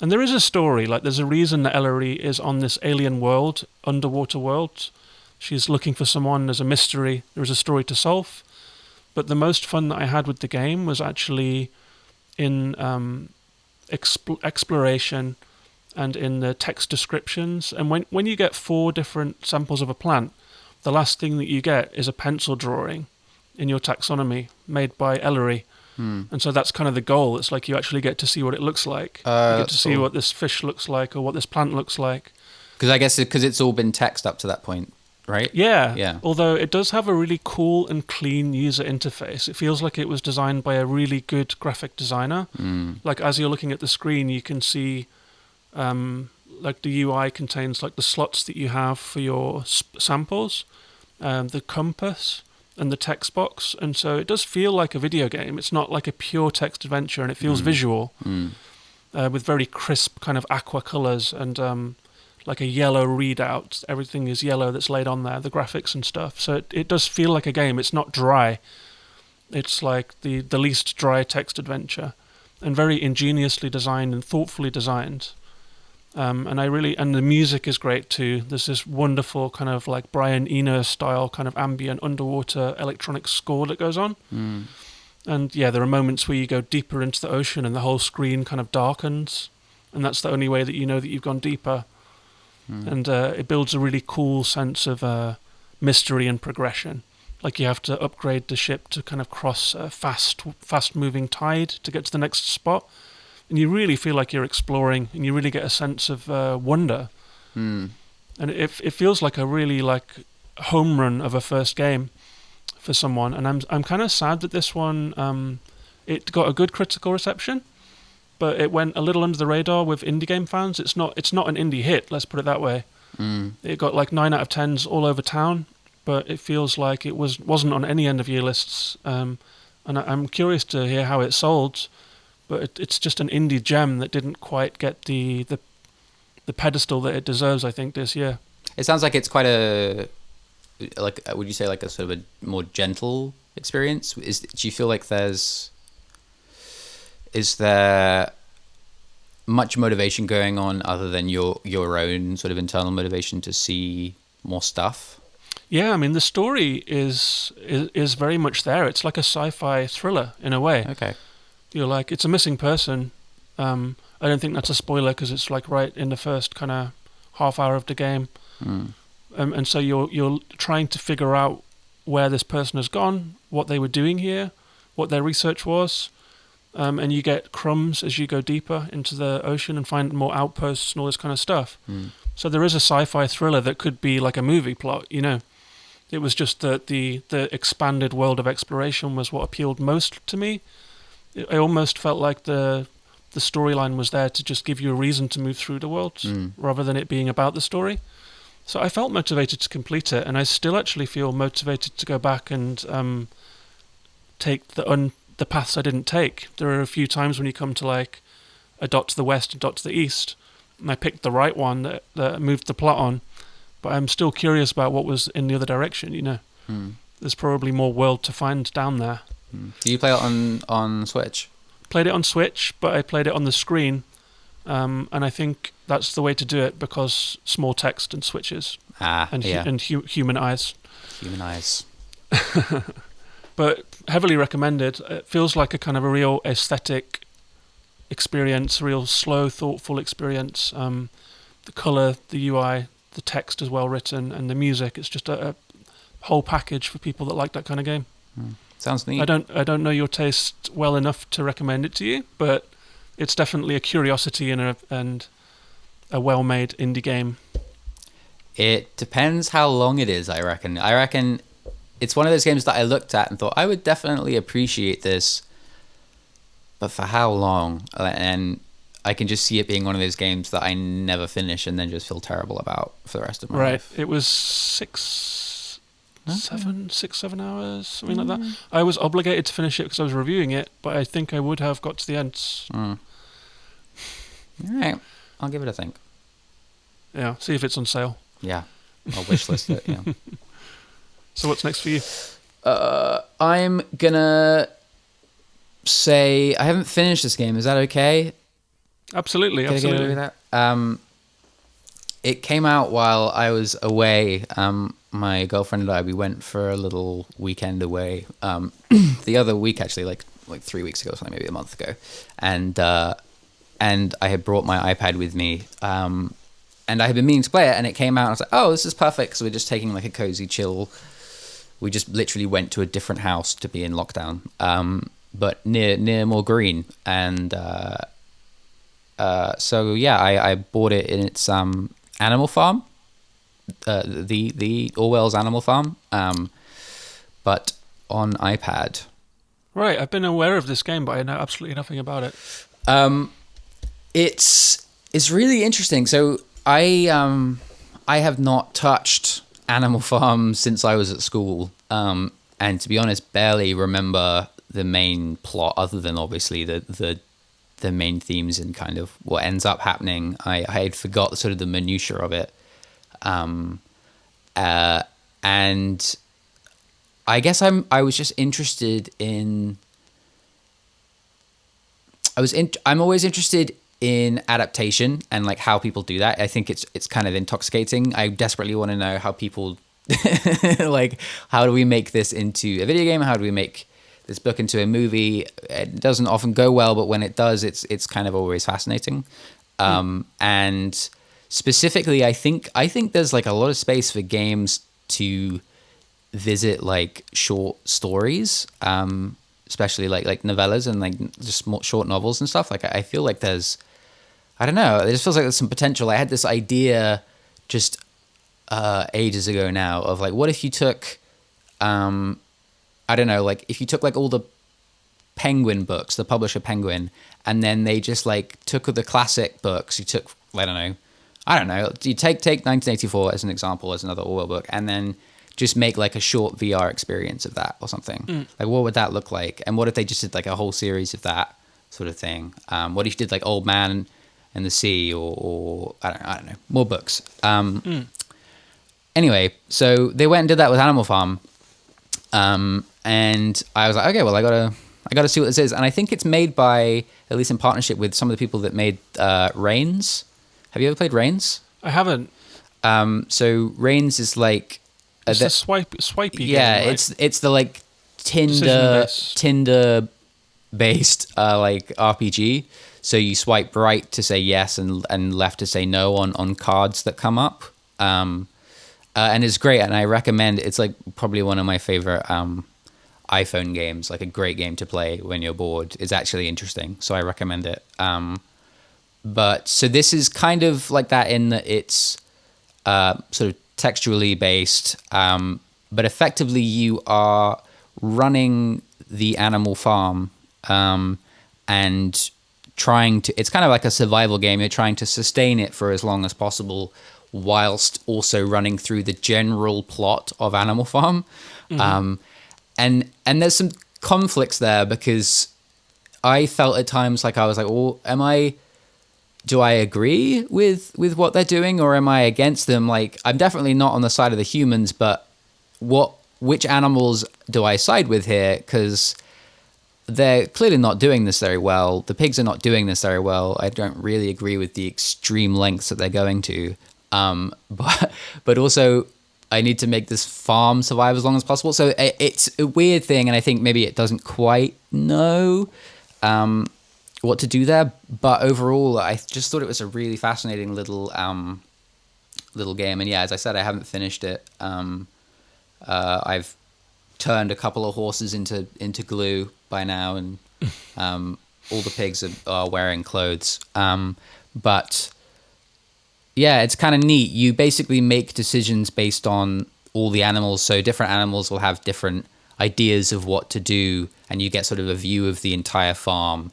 And there is a story, like there's a reason that Ellery is on this alien world, underwater world. She's looking for someone, there's a mystery, there's a story to solve. But the most fun that I had with the game was actually in exploration and in the text descriptions. And when you get 4 different samples of a plant, the last thing that you get is a pencil drawing in your taxonomy made by Ellery. And so that's kind of the goal. It's like you actually get to see what it looks like. You get to see what this fish looks like or what this plant looks like. Because I guess it's all been text up to that point, right? Yeah. Although it does have a really cool and clean user interface. It feels like it was designed by a really good graphic designer. Like as you're looking at the screen, you can see like the UI contains like the slots that you have for your samples, the compass, and the text box, and so it does feel like a video game. It's not like a pure text adventure, and it feels visual with very crisp kind of aqua colors and like a yellow readout. Everything is yellow that's laid on there, the graphics and stuff. So it does feel like a game. It's not dry. It's like the least dry text adventure, and very ingeniously designed and thoughtfully designed. And the music is great too. There's this wonderful kind of like Brian Eno style kind of ambient underwater electronic score that goes on. And yeah, there are moments where you go deeper into the ocean and the whole screen kind of darkens, and that's the only way that you know that you've gone deeper. And it builds a really cool sense of mystery and progression. Like you have to upgrade the ship to kind of cross a fast moving tide to get to the next spot. And you really feel like you're exploring, and you really get a sense of wonder. And it feels like a really like home run of a first game for someone. And I'm kind of sad that this one it got a good critical reception, but it went a little under the radar with indie game fans. It's not an indie hit, let's put it that way. It got like 9 out of 10s all over town, but it feels like it wasn't on any end of year lists. And I'm curious to hear how it sold. But it's just an indie gem that didn't quite get the pedestal that it deserves, I think, this year. It sounds like it's quite a, like, would you say like a sort of a more gentle experience? Do you feel like is there much motivation going on other than your own sort of internal motivation to see more stuff? Yeah, I mean, the story is very much there. It's like a sci-fi thriller in a way. Okay. You're like, it's a missing person. I don't think that's a spoiler because it's like right in the first kind of half hour of the game. And so you're trying to figure out where this person has gone, what they were doing here, what their research was. And you get crumbs as you go deeper into the ocean and find more outposts and all this kind of stuff. So there is a sci-fi thriller that could be like a movie plot, you know. It was just that the expanded world of exploration was what appealed most to me. I almost felt like the storyline was there to just give you a reason to move through the world rather than it being about the story. So I felt motivated to complete it, and I still actually feel motivated to go back and take the paths I didn't take. There are a few times when you come to like a dot to the west, a dot to the east, and I picked the right one that moved the plot on, but I'm still curious about what was in the other direction, you know. There's probably more world to find down there. Do you play it on Switch? Played it on Switch, but I played it on the screen, and I think that's the way to do it because small text and switches and human eyes. Human eyes. But heavily recommended. It feels like a kind of a real aesthetic experience, a real slow, thoughtful experience. The color, the UI, the text is well written, and the music. It's just a whole package for people that like that kind of game. Sounds neat. I don't know your taste well enough to recommend it to you, but it's definitely a curiosity and a well-made indie game. It depends how long it is, I reckon. I reckon it's one of those games that I looked at and thought, I would definitely appreciate this, but for how long? And I can just see it being one of those games that I never finish and then just feel terrible about for the rest of my life. Right. It was 6-7 hours, something like that. I was obligated to finish it because I was reviewing it, but I think I would have got to the end. All right. I'll give it a think. Yeah, see if it's on sale. Yeah. I'll wishlist it, yeah. So what's next for you? I'm gonna say I haven't finished this game. Is that okay? Absolutely. Can I get away with that? It came out while I was away. My girlfriend and I, we went for a little weekend away. The other week, actually, like 3 weeks ago, or something, maybe a month ago, and I had brought my iPad with me. And I had been meaning to play it, and it came out, and I was like, oh, this is perfect. So we're just taking like a cozy chill. We just literally went to a different house to be in lockdown, but near Moor Green. And so, yeah, I bought it in its Animal Farm, the Orwell's Animal Farm, but on iPad. Right, I've been aware of this game, but I know absolutely nothing about it. It's really interesting. So I have not touched Animal Farm since I was at school, and to be honest, barely remember the main plot other than obviously the main themes and kind of what ends up happening. I had forgot sort of the minutiae of it, and I guess I was just interested in. I'm always interested in adaptation and like how people do that. I think it's kind of intoxicating. I desperately want to know how people like, how do we make this into a video game? How do we make this book into a movie? It doesn't often go well, but when it does, it's kind of always fascinating. And specifically, I think there's like a lot of space for games to visit like short stories, especially like novellas and like just short novels and stuff. Like I feel like there's, I don't know, it just feels like there's some potential. I had this idea just ages ago now of like, what if you took I don't know, like if you took like all the Penguin books, the publisher Penguin, and then they just like took the classic books. You took, I don't know. You take 1984 as an example, as another Orwell book, and then just make like a short VR experience of that or something. Like, what would that look like? And what if they just did like a whole series of that sort of thing? What if you did like Old Man and the Sea, or I don't know, more books. Anyway, so they went and did that with Animal Farm. And I was like, okay, well, I gotta see what this is. And I think it's made by, at least in partnership with some of the people that made Reigns. Have you ever played Reigns? I haven't. So Reigns is like it's a swipey yeah, game, right? it's the like Tinder based like RPG. So you swipe right to say yes and left to say no on cards that come up. And it's great, and I recommend. It's like probably one of my favorite iPhone games. Like a great game to play when you're bored. It's actually interesting, so I recommend it. But so this is kind of like that in that it's sort of textually based, but effectively you are running the animal farm and trying to. It's kind of like a survival game. You're trying to sustain it for as long as possible, whilst also running through the general plot of Animal Farm. And there's some conflicts there, because I felt at times like I was like, well, do I agree with what they're doing, or am I against them? Like, I'm definitely not on the side of the humans, but which animals do I side with here? Because they're clearly not doing this very well. The pigs are not doing this very well. I don't really agree with the extreme lengths that they're going to. But also I need to make this farm survive as long as possible. So it's a weird thing, and I think maybe it doesn't quite know what to do there. But overall, I just thought it was a really fascinating little game. And yeah, as I said, I haven't finished it. I've turned a couple of horses into glue by now, and all the pigs are wearing clothes. But yeah, it's kind of neat. You basically make decisions based on all the animals. So different animals will have different ideas of what to do, and you get sort of a view of the entire farm.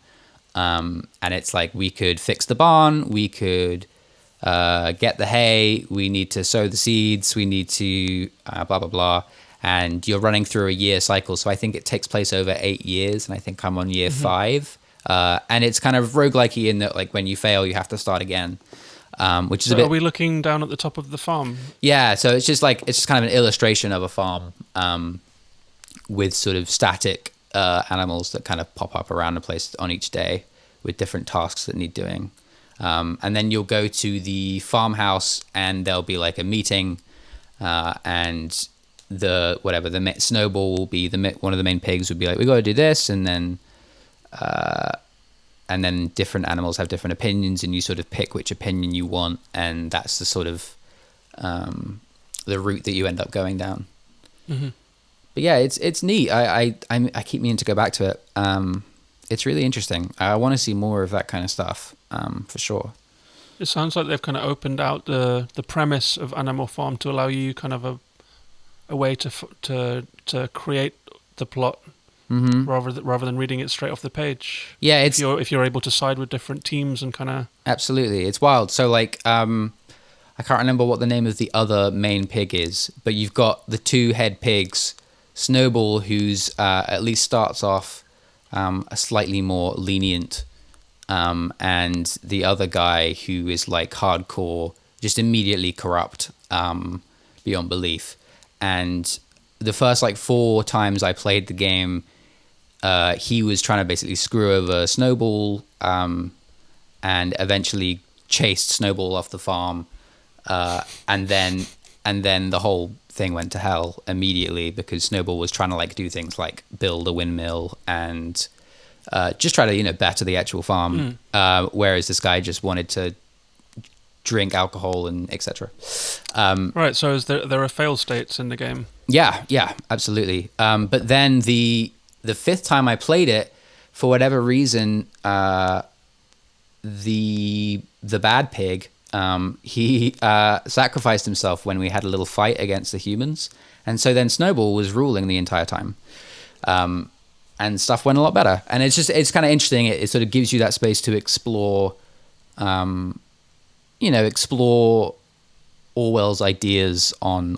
And it's like, we could fix the barn, we could get the hay, we need to sow the seeds, we need to blah, blah, blah. And you're running through a year cycle. So I think it takes place over 8 years, and I think I'm on year 5. And it's kind of roguelike-y in that, like, when you fail, you have to start again. Which is a bit. Are we looking down at the top of the farm? Yeah, so it's just kind of an illustration of a farm with sort of static animals that kind of pop up around the place on each day with different tasks that need doing. And then you'll go to the farmhouse, and there'll be like a meeting, and Snowball will be one of the main pigs would be like, we got to do this, and then different animals have different opinions, and you sort of pick which opinion you want, and that's the sort of the route that you end up going down. But yeah, it's neat. I keep meaning to go back to it. It's really interesting. I want to see more of that kind of stuff, for sure. It sounds like they've kind of opened out the premise of Animal Farm to allow you kind of a way to create the plot. Rather than reading it straight off the page. Yeah, if you're able to side with different teams and kind of. Absolutely, it's wild. So like, I can't remember what the name of the other main pig is, but you've got the 2 head pigs, Snowball, who's at least starts off a slightly more lenient, and the other guy who is like hardcore, just immediately corrupt beyond belief. And the first like 4 times I played the game, he was trying to basically screw over Snowball, and eventually chased Snowball off the farm, and then the whole thing went to hell immediately because Snowball was trying to like do things like build a windmill and just try to better the actual farm, whereas this guy just wanted to drink alcohol and etc. Right. So there are fail states in the game. Yeah, absolutely. But then the fifth time I played it, for whatever reason, the bad pig, he sacrificed himself when we had a little fight against the humans, and so then Snowball was ruling the entire time, and stuff went a lot better. And it's kind of interesting. It sort of gives you that space to explore, explore Orwell's ideas on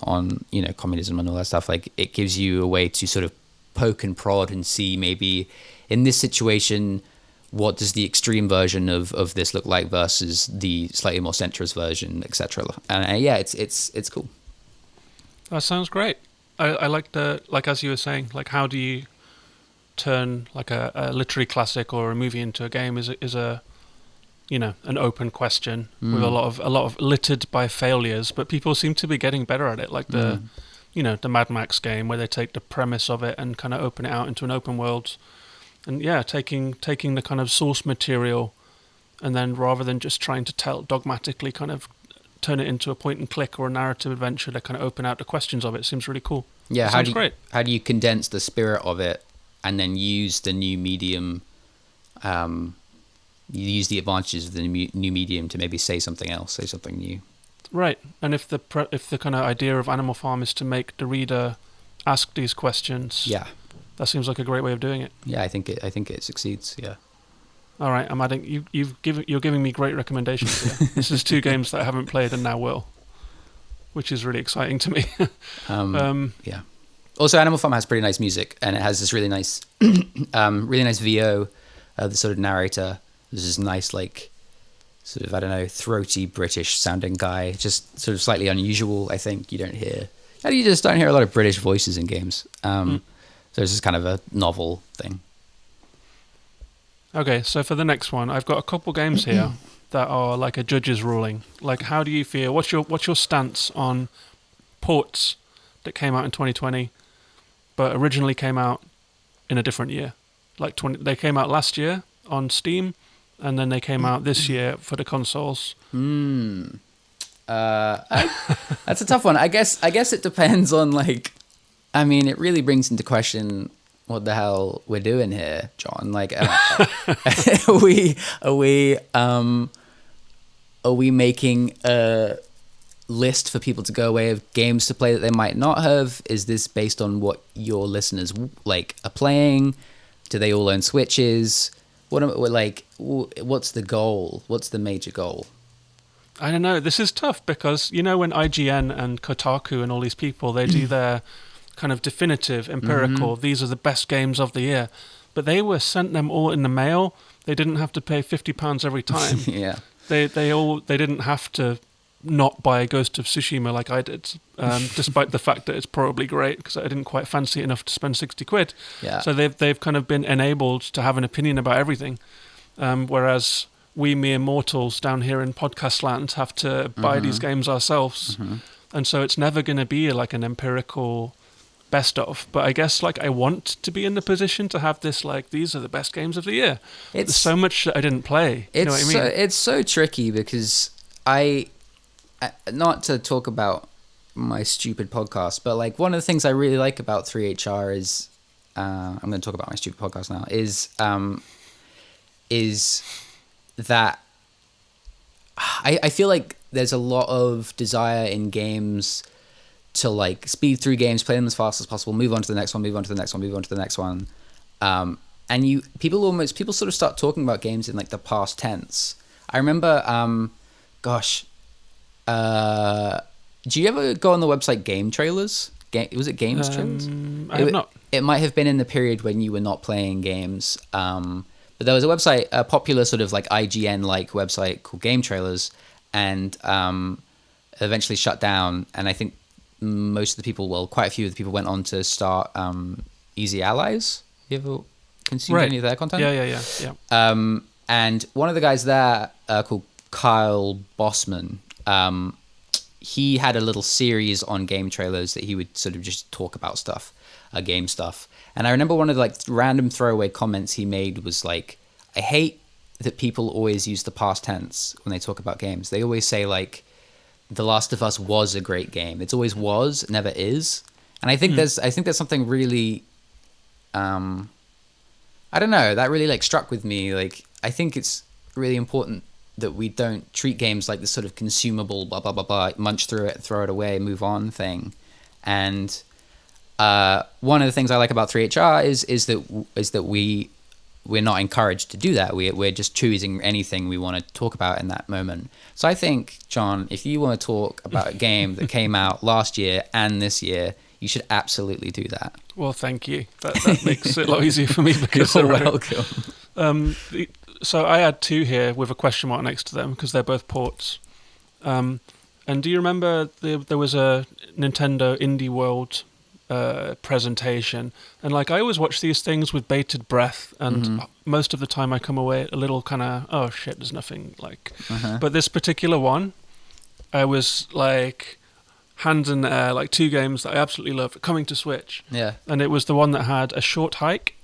communism and all that stuff. Like, it gives you a way to sort of poke and prod and see, maybe in this situation, what does the extreme version of this look like versus the slightly more centrist version, etc. And it's cool. That sounds great. I like as you were saying, like, how do you turn like a literary classic or a movie into a game is a an open question with a lot of littered by failures, but people seem to be getting better at it. Like the Mad Max game, where they take the premise of it and kind of open it out into an open world, and taking the kind of source material, and then rather than just trying to tell dogmatically, kind of turn it into a point and click or a narrative adventure, to kind of open out the questions of it. Seems really cool. Yeah, how do you condense the spirit of it and then use the new medium? You use the advantages of the new medium to maybe say something else, say something new. Right, and if the kind of idea of Animal Farm is to make the reader ask these questions, that seems like a great way of doing it. Yeah, I think it succeeds. Yeah. All right, I'm adding. You're giving me great recommendations here. This is 2 games that I haven't played and now will, which is really exciting to me. Yeah. Also, Animal Farm has pretty nice music, and it has this really nice VO, the sort of narrator. There's this nice, like, sort of, I don't know, throaty British sounding guy, just sort of slightly unusual. I think you just don't hear a lot of British voices in games. So this is kind of a novel thing. Okay, so for the next one, I've got a couple games here that are like a judge's ruling. Like, how do you feel? What's your stance on ports that came out in 2020, but originally came out in a different year? Like they came out last year on Steam, and then they came out this year for the consoles. That's a tough one. I guess it depends on, like, I mean, it really brings into question what the hell we're doing here, John. Like, are we making a list for people to go away of games to play that they might not have? Is this based on what your listeners like are playing? Do they all own Switches? What's the goal? What's the major goal? I don't know. This is tough because, when IGN and Kotaku and all these people, they do their kind of definitive, empirical, these are the best games of the year. But they were sent them all in the mail. They didn't have to pay £50 every time. Yeah. They didn't have to not buy Ghost of Tsushima like I did, despite the fact that it's probably great, because I didn't quite fancy it enough to spend £60. Yeah. So they've kind of been enabled to have an opinion about everything, whereas we mere mortals down here in podcast land have to buy these games ourselves, and so it's never going to be like an empirical best of. But I guess, like, I want to be in the position to have this, like, these are the best games of the year. There's so much that I didn't play. You know what I mean? It's so tricky because not to talk about my stupid podcast, but, like, one of the things I really like about 3HR is, I'm going to talk about my stupid podcast now, is that I feel like there's a lot of desire in games to, like, speed through games, play them as fast as possible, move on to the next one, move on to the next one, move on to the next one. And people sort of start talking about games in, like, the past tense. I remember, do you ever go on the website Game Trailers? Was it Games Trailers? I have not. It might have been in the period when you were not playing games. But there was a website, a popular sort of, like, IGN-like website called Game Trailers, and eventually shut down. And I think quite a few of the people went on to start Easy Allies. You ever consumed any of their content? Yeah. And one of the guys there called Kyle Bossman, he had a little series on game trailers that he would sort of just talk about stuff, game stuff. And I remember one of the like random throwaway comments he made was like, I hate that people always use the past tense when they talk about games. They always say like, The Last of Us was a great game. It's always was, never is. And I think there's something really, I don't know, that really like struck with me. Like, I think it's really important that we don't treat games like this sort of consumable, blah, blah, blah, blah, munch through it, throw it away, move on thing. And one of the things I like about 3HR is that we're not encouraged to do that. We're just choosing anything we want to talk about in that moment. So I think, John, if you want to talk about a game that came out last year and this year, you should absolutely do that. Well, thank you. That makes it a lot easier for me because You're welcome. So I had two here with a question mark next to them because they're both ports. And do you remember there was a Nintendo Indie World presentation? And like I always watch these things with bated breath, and most of the time I come away a little kind of, oh shit, there's nothing like. But this particular one, I was like hands in the air, like two games that I absolutely love coming to Switch. Yeah. And it was the one that had A Short Hike,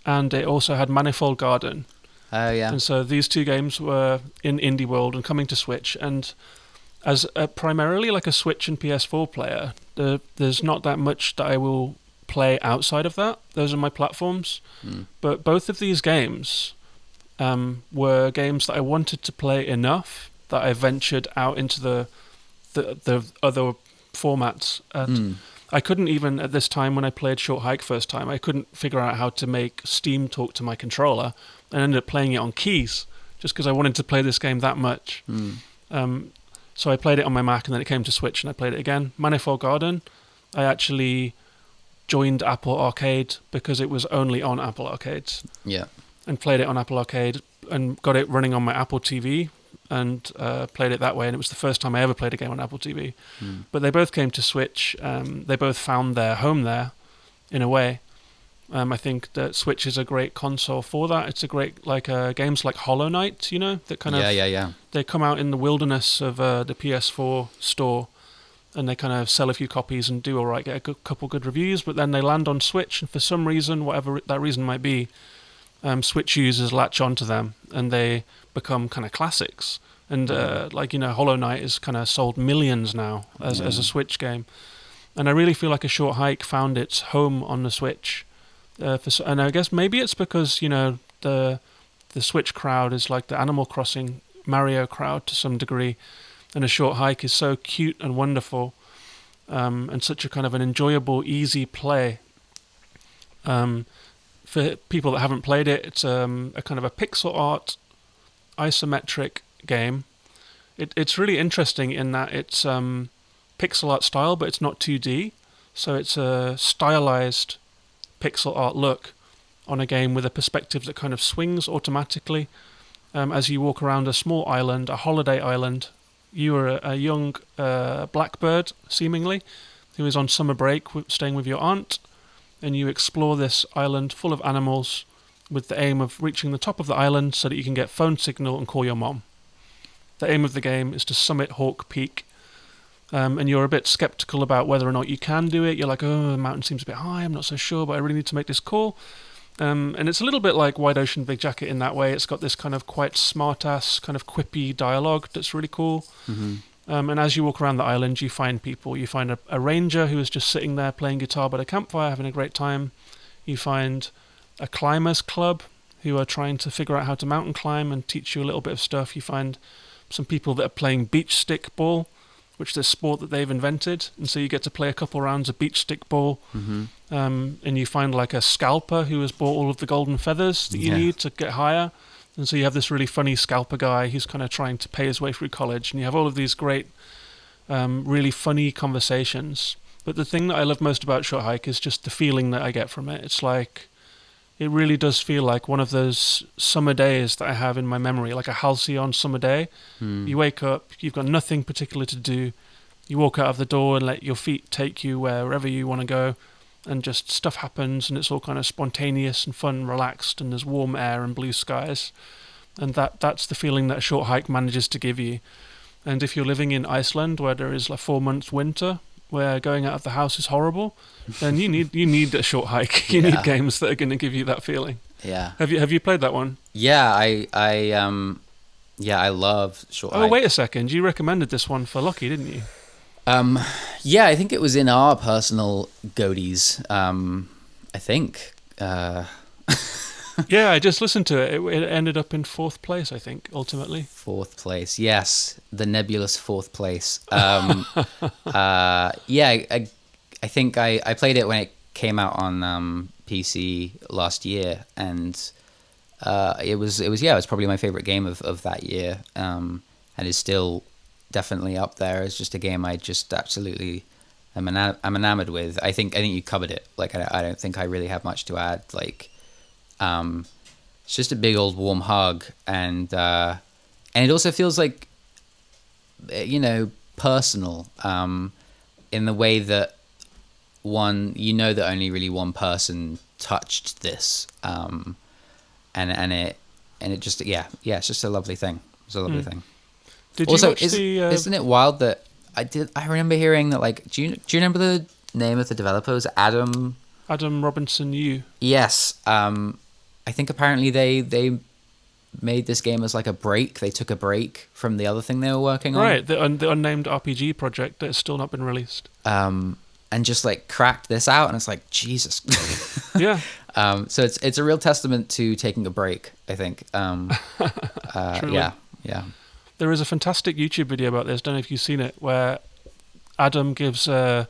and it also had Manifold Garden. Oh, yeah. And so these two games were in Indie World and coming to Switch. And as primarily like a Switch and PS4 player, there's not that much that I will play outside of that. Those are my platforms. But both of these games were games that I wanted to play enough that I ventured out into the other formats. And I couldn't even, at this time when I played Short Hike first time, I couldn't figure out how to make Steam talk to my controller, and ended up playing it on keys just because I wanted to play this game that much. So I played it on my Mac, and then it came to Switch and I played it again. Manifold Garden, I actually joined Apple Arcade because it was only on Apple Arcades. Yeah. And played it on Apple Arcade and got it running on my Apple TV and played it that way. And it was the first time I ever played a game on Apple TV. But they both came to Switch. They both found their home there in a way. I think that Switch is a great console for that. It's a great, like, games like Hollow Knight, you know, that kind of... Yeah. They come out in the wilderness of the PS4 store, and they kind of sell a few copies and do all right, get a couple good reviews, but then they land on Switch, and for some reason, whatever that reason might be, Switch users latch onto them, and they become kind of classics. And, like, you know, Hollow Knight is kind of sold millions now as a Switch game. And I really feel like A Short Hike found its home on the Switch. And I guess maybe it's because, you know, the Switch crowd is like the Animal Crossing Mario crowd to some degree, and A Short Hike is so cute and wonderful, and such a kind of an enjoyable, easy play. For people that haven't played it, it's a kind of a pixel art, isometric game. It's really interesting in that it's pixel art style, but it's not 2D, so it's a stylized pixel art look on a game with a perspective that kind of swings automatically as you walk around a small island, a holiday island. You are a young blackbird, seemingly, who is on summer break staying with your aunt, and you explore this island full of animals with the aim of reaching the top of the island so that you can get phone signal and call your mom. The aim of the game is to summit Hawk Peak, and you're a bit skeptical about whether or not you can do it. You're like, oh, the mountain seems a bit high, I'm not so sure, but I really need to make this call. And it's a little bit like Wide Ocean Big Jacket in that way. It's got this kind of quite smart-ass, kind of quippy dialogue that's really cool. And as you walk around the island, you find people. You find a ranger who is just sitting there playing guitar by the campfire, having a great time. You find a climbers club who are trying to figure out how to mountain climb and teach you a little bit of stuff. You find some people that are playing beach stick ball, which is a sport that they've invented, and so you get to play a couple rounds of beach stick ball. And you find like a scalper who has bought all of the golden feathers that you need to get higher, and so you have this really funny scalper guy who's kind of trying to pay his way through college, and you have all of these great really funny conversations. But the thing that I love most about Short Hike is just the feeling that I get from it. It's like, it really does feel like one of those summer days that I have in my memory, like a halcyon summer day. You wake up, you've got nothing particular to do. You walk out of the door and let your feet take you wherever you want to go, and just stuff happens, and it's all kind of spontaneous and fun and relaxed, and there's warm air and blue skies. and that's the feeling that a short hike manages to give you. And if you're living in Iceland, where there is like 4 months winter, where going out of the house is horrible, then you need a short hike. You need games that are going to give you that feeling. Yeah. Have you played that one? Yeah, I love short hike. Oh, wait a second. You recommended this one for Lucky, didn't you? Yeah, I think it was in our personal goatees. I think. Yeah, I just listened to it. It ended up in 4th place, I think, ultimately. 4th place, yes, the nebulous 4th place. Yeah, I think I played it when it came out on PC last year, and it was probably my favorite game of that year, and is still definitely up there as just a game I just absolutely I'm enamored with. I think you covered it. Like I don't think I really have much to add. Like, it's just a big old warm hug, and it also feels like, personal, in the way that that only really one person touched this, and it just it's just a lovely thing. It's a lovely thing. Did also, you watch isn't it wild that I remember hearing that, like, do you remember the name of the developers? Adam Robinson Yu. Yes. I think apparently they made this game as like a break. They took a break from the other thing they were working on. Right, the unnamed RPG project that has still not been released. And just like cracked this out, and it's like, Jesus. Yeah. So it's a real testament to taking a break, I think. Yeah. There is a fantastic YouTube video about this. Don't know if you've seen it, where Adam gives I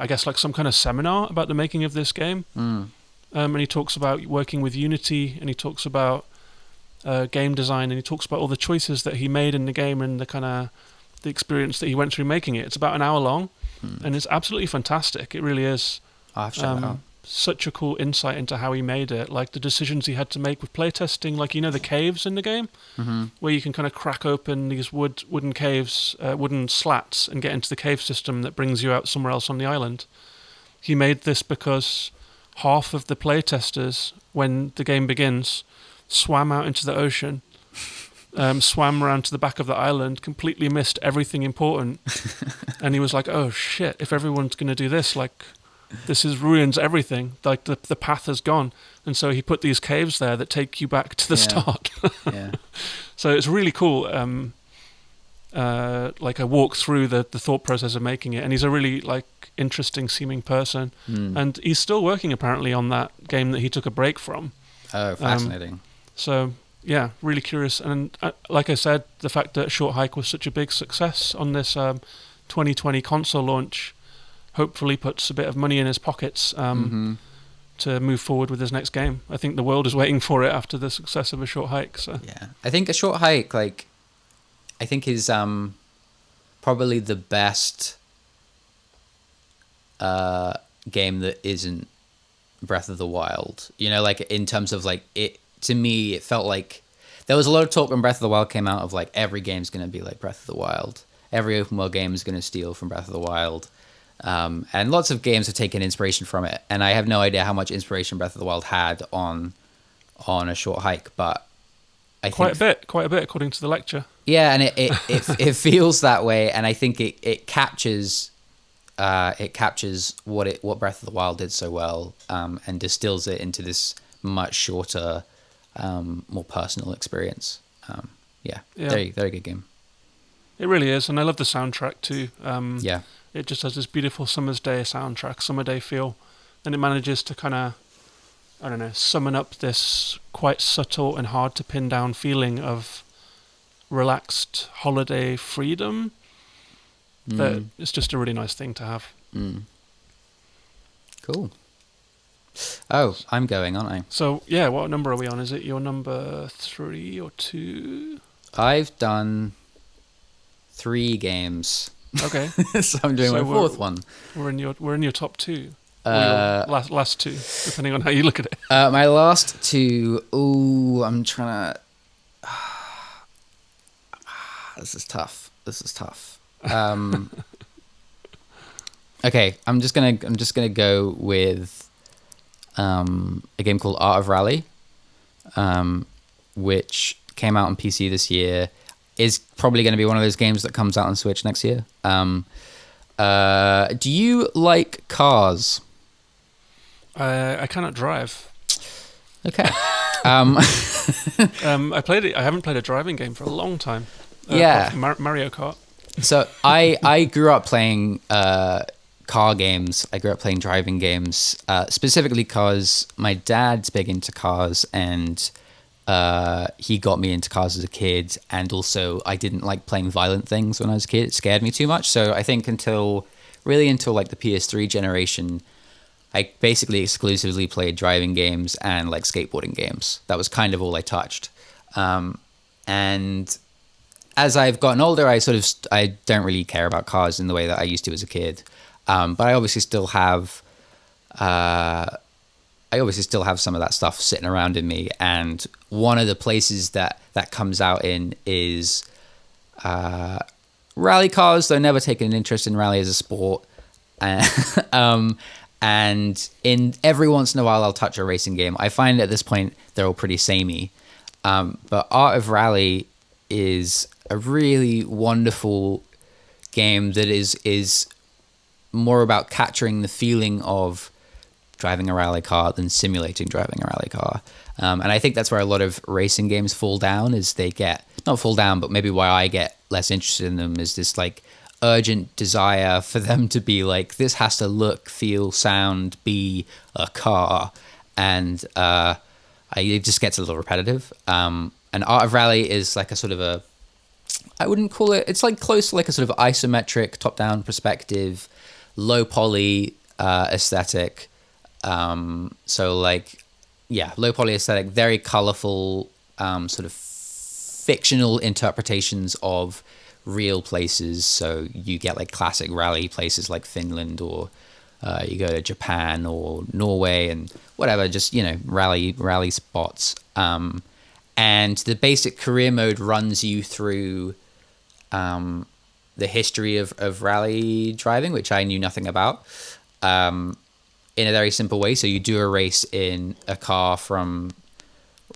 guess like some kind of seminar about the making of this game. And he talks about working with Unity, and he talks about game design, and he talks about all the choices that he made in the game, and the experience that he went through making it. It's about an hour long, and it's absolutely fantastic. It really is. I'll have to check that out. Such a cool insight into how he made it, like the decisions he had to make with playtesting, like the caves in the game, where you can kind of crack open these wooden caves, wooden slats, and get into the cave system that brings you out somewhere else on the island. He made this because half of the playtesters, when the game begins, swam out into the ocean, swam around to the back of the island, completely missed everything important, and he was like, "Oh shit! If everyone's going to do this, like, this ruins everything. Like the path has gone." And so he put these caves there that take you back to the start. Yeah. So it's really cool. Like a walk through the thought process of making it, and he's a really like interesting seeming person, and he's still working apparently on that game that he took a break from. Oh, fascinating. So yeah, really curious. And like I said, the fact that Short Hike was such a big success on this 2020 console launch hopefully puts a bit of money in his pockets to move forward with his next game. I think the world is waiting for it after the success of A Short Hike. So yeah, I think A Short Hike, like, I think is probably the best game that isn't Breath of the Wild. Like in terms of like it. To me, it felt like there was a lot of talk when Breath of the Wild came out of like every game's going to be like Breath of the Wild. Every open world game is going to steal from Breath of the Wild. And lots of games have taken inspiration from it. And I have no idea how much inspiration Breath of the Wild had on A Short Hike, but I think quite a bit according to the lecture. Yeah, and it feels that way, and I think it captures what Breath of the Wild did so well, and distills it into this much shorter, more personal experience. Very, very good game. It really is, and I love the soundtrack too. It just has this beautiful summer day feel, and it manages to kind of, I don't know, summon up this quite subtle and hard to pin down feeling of relaxed holiday freedom. That it's just a really nice thing to have. Cool. Oh, I'm going, aren't I? So yeah, what number are we on? Is it your number 3 or 2? I've done 3 games. Okay. So I'm doing my 4th one. We're in your top 2. Or your last 2, depending on how you look at it. My last 2. Ooh, I'm trying to. This is tough. Okay, I'm just gonna go with a game called Art of Rally. which came out on PC this year, is probably going to be one of those games that comes out on Switch next year. Do you like cars? I cannot drive. Okay. I played it. I haven't played a driving game for a long time. Yeah. Mario Kart. So I grew up playing car games. I grew up playing driving games, specifically because my dad's big into cars, and he got me into cars as a kid. And also, I didn't like playing violent things when I was a kid. It scared me too much. So I think until like the PS3 generation, I basically exclusively played driving games and like skateboarding games. That was kind of all I touched. And as I've gotten older, I don't really care about cars in the way that I used to as a kid. But I obviously still have some of that stuff sitting around in me. And one of the places that comes out in is rally cars, though I've never taken an interest in rally as a sport. And in every once in a while, I'll touch a racing game. I find at this point, they're all pretty samey. But Art of Rally is a really wonderful game that is more about capturing the feeling of driving a rally car than simulating driving a rally car. And I think that's where a lot of racing games fall down, is they get, not fall down, but maybe why I get less interested in them is this like urgent desire for them to be like, this has to look, feel, sound, be a car. And it just gets a little repetitive. And Art of Rally is like a sort of a, I wouldn't call it, it's like close to like a sort of isometric top-down perspective, low poly aesthetic. So like, yeah, low poly aesthetic, very colorful, sort of fictional interpretations of real places. So you get like classic rally places like Finland, or you go to Japan or Norway and whatever, just, you know, rally spots. And the basic career mode runs you through the history of rally driving, which I knew nothing about, in a very simple way. So you do a race in a car from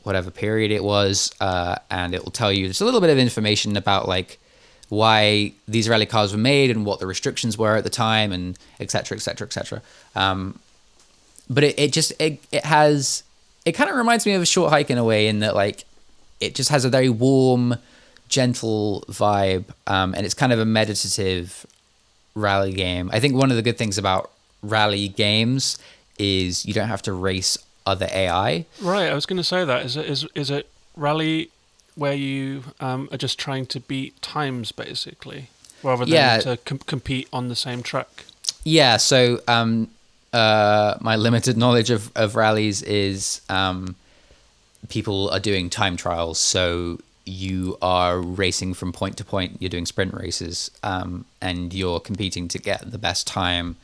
whatever period it was, and it will tell you just a little bit of information about like why these rally cars were made and what the restrictions were at the time, and et cetera, et cetera, et cetera. But it kind of reminds me of a Short Hike in a way, in that like it just has a very warm, gentle vibe, and it's kind of a meditative rally game. I think one of the good things about rally games is you don't have to race other AI. Right, I was going to say that. Is it rally where you are just trying to beat times, basically, rather than to compete on the same track? Yeah, so my limited knowledge of rallies is people are doing time trials. So you are racing from point to point. You're doing sprint races, and you're competing to get the best time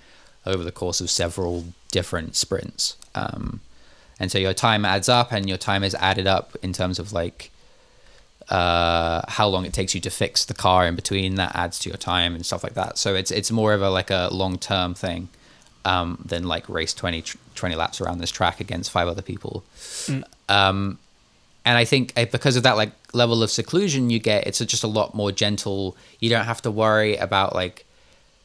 over the course of several different sprints. And so your time adds up, and your time is added up in terms of like how long it takes you to fix the car in between. That adds to your time and stuff like that. So it's more of a long-term thing than like race 20 laps around this track against 5 other people. And I think because of that like level of seclusion you get, it's just a lot more gentle. You don't have to worry about like,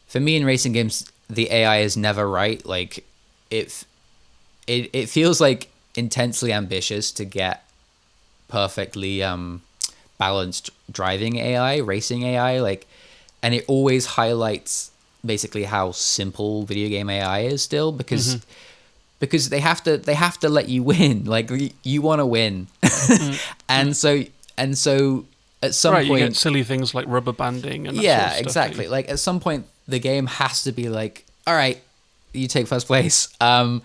for me in racing games, the AI is never right. Like it feels like intensely ambitious to get perfectly balanced driving AI, racing AI, like, and it always highlights basically how simple video game AI is still, because they have to let you win. Like you want to win, and so at some point you get silly things like rubber banding and that sort of stuff, exactly. Like at some point the game has to be like, all right, you take first place, and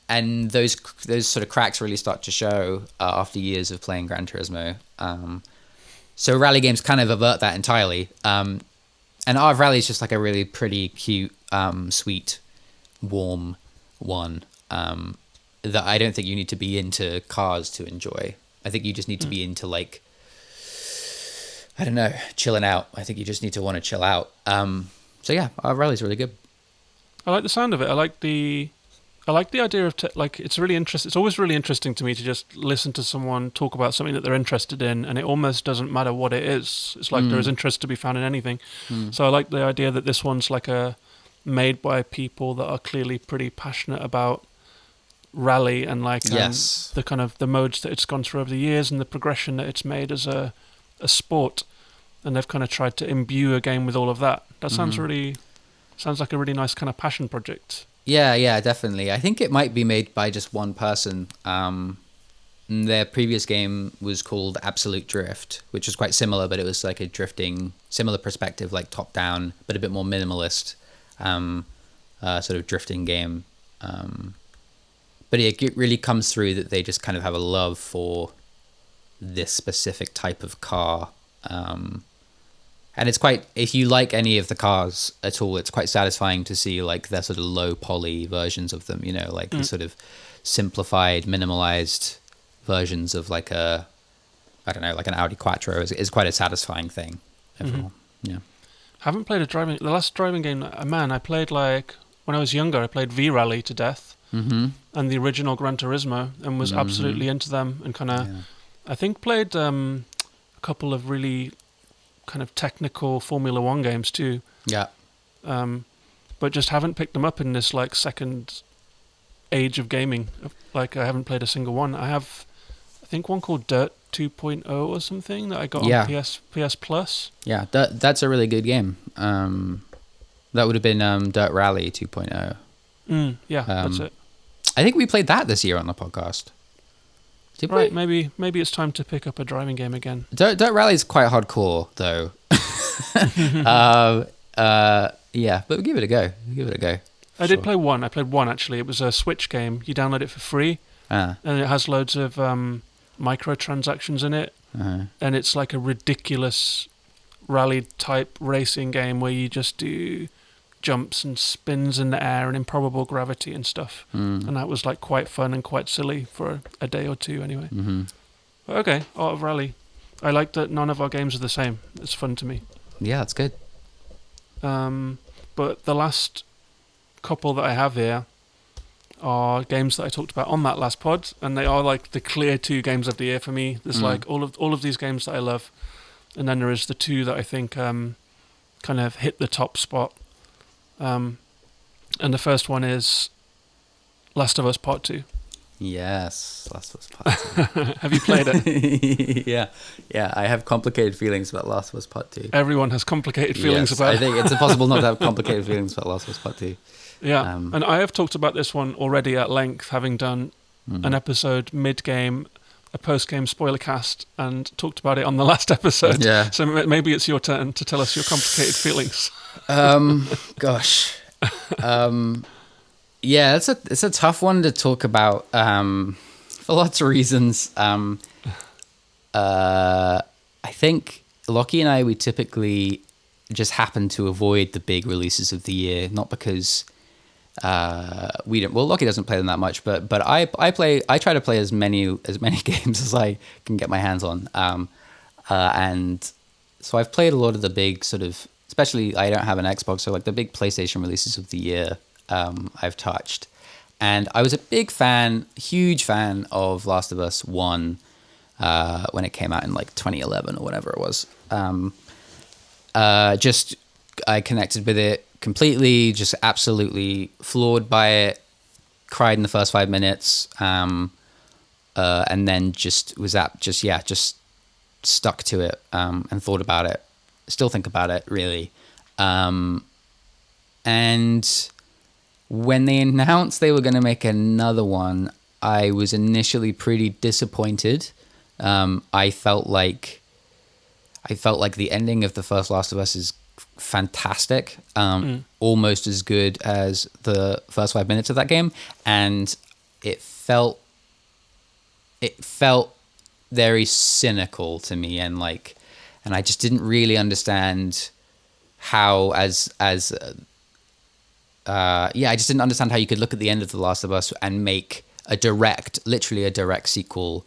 those sort of cracks really start to show after years of playing Gran Turismo. So rally games kind of avert that entirely. And Art of Rally is just like a really pretty, cute, sweet, warm one that I don't think you need to be into cars to enjoy. I think you just need to be into like, I don't know, chilling out. I think you just need to want to chill out. So yeah, Art of Rally is really good. I like the sound of it. I I like the idea of like it's really interesting. It's always really interesting to me to just listen to someone talk about something that they're interested in, and it almost doesn't matter what it is. It's like there is interest to be found in anything. So I like the idea that this one's like made by people that are clearly pretty passionate about rally and like the kind of the modes that it's gone through over the years and the progression that it's made as a sport, and they've kind of tried to imbue a game with all of that. That sounds like a really nice kind of passion project. Yeah, definitely. I think it might be made by just one person. Their previous game was called Absolute Drift, which was quite similar, but it was like a similar perspective, like top down, but a bit more minimalist, sort of drifting game. But it really comes through that they just kind of have a love for this specific type of car. And it's quite, if you like any of the cars at all, it's quite satisfying to see like their sort of low poly versions of them, like the sort of simplified, minimalized versions of like like an Audi Quattro is quite a satisfying thing overall. Yeah. Haven't played the last driving game, I played like, when I was younger, I played V-Rally to death. And the original Gran Turismo, and was absolutely into them, and kind of, I think played a couple of really kind of technical Formula One games too. Yeah. But just haven't picked them up in this like second age of gaming. Like I haven't played a single one. I have, I think one called Dirt 2.0 or something that I got on PS Plus. Yeah, that's a really good game. That would have been Dirt Rally 2.0. That's it. I think we played that this year on the podcast. Did we? Maybe it's time to pick up a driving game again. Dirt Rally is quite hardcore, though. Yeah, but give it a go. I did play one. I played one, actually. It was a Switch game. You download it for free, and it has loads of microtransactions in it. And it's like a ridiculous rally-type racing game where you just do jumps and spins in the air and improbable gravity and stuff. And that was like quite fun and quite silly for a day or two anyway. But okay, Art of Rally. I like that none of our games are the same. It's fun to me. Yeah, that's good. But the last couple that I have here are games that I talked about on that last pod, and they are like the clear two games of the year for me. There's like all of these games that I love, and then there is the two that I think kind of hit the top spot. And the first one is Last of Us Part 2. Yes, Last of Us Part 2. Have you played it? Yeah. I have complicated feelings about Last of Us Part 2. Everyone has complicated feelings about it. I think it's impossible not to have complicated feelings about Last of Us Part 2. Yeah, and I have talked about this one already at length, having done an episode mid-game, a post-game spoiler cast, and talked about it on the last episode. Yeah. So maybe it's your turn to tell us your complicated feelings. Gosh. Yeah, it's a tough one to talk about for lots of reasons. I think Lockie and I, we typically just happen to avoid the big releases of the year, not because we don't. Well, Lockie doesn't play them that much, but I try to play as many games as I can get my hands on, and so I've played a lot of the big sort of, especially I don't have an Xbox, so like the big PlayStation releases of the year. I've touched, and I was a huge fan of Last of Us 1 when it came out in like 2011 or whatever it was. I connected with it completely, just absolutely floored by it, cried in the first 5 minutes, and then just stuck to it, and thought about it, still think about it really. And when they announced they were going to make another one, I was initially pretty disappointed. I felt like the ending of the first Last of Us is fantastic, almost as good as the first 5 minutes of that game, and it felt very cynical to me, and I just didn't really understand how I just didn't understand how you could look at the end of The Last of Us and make literally a direct sequel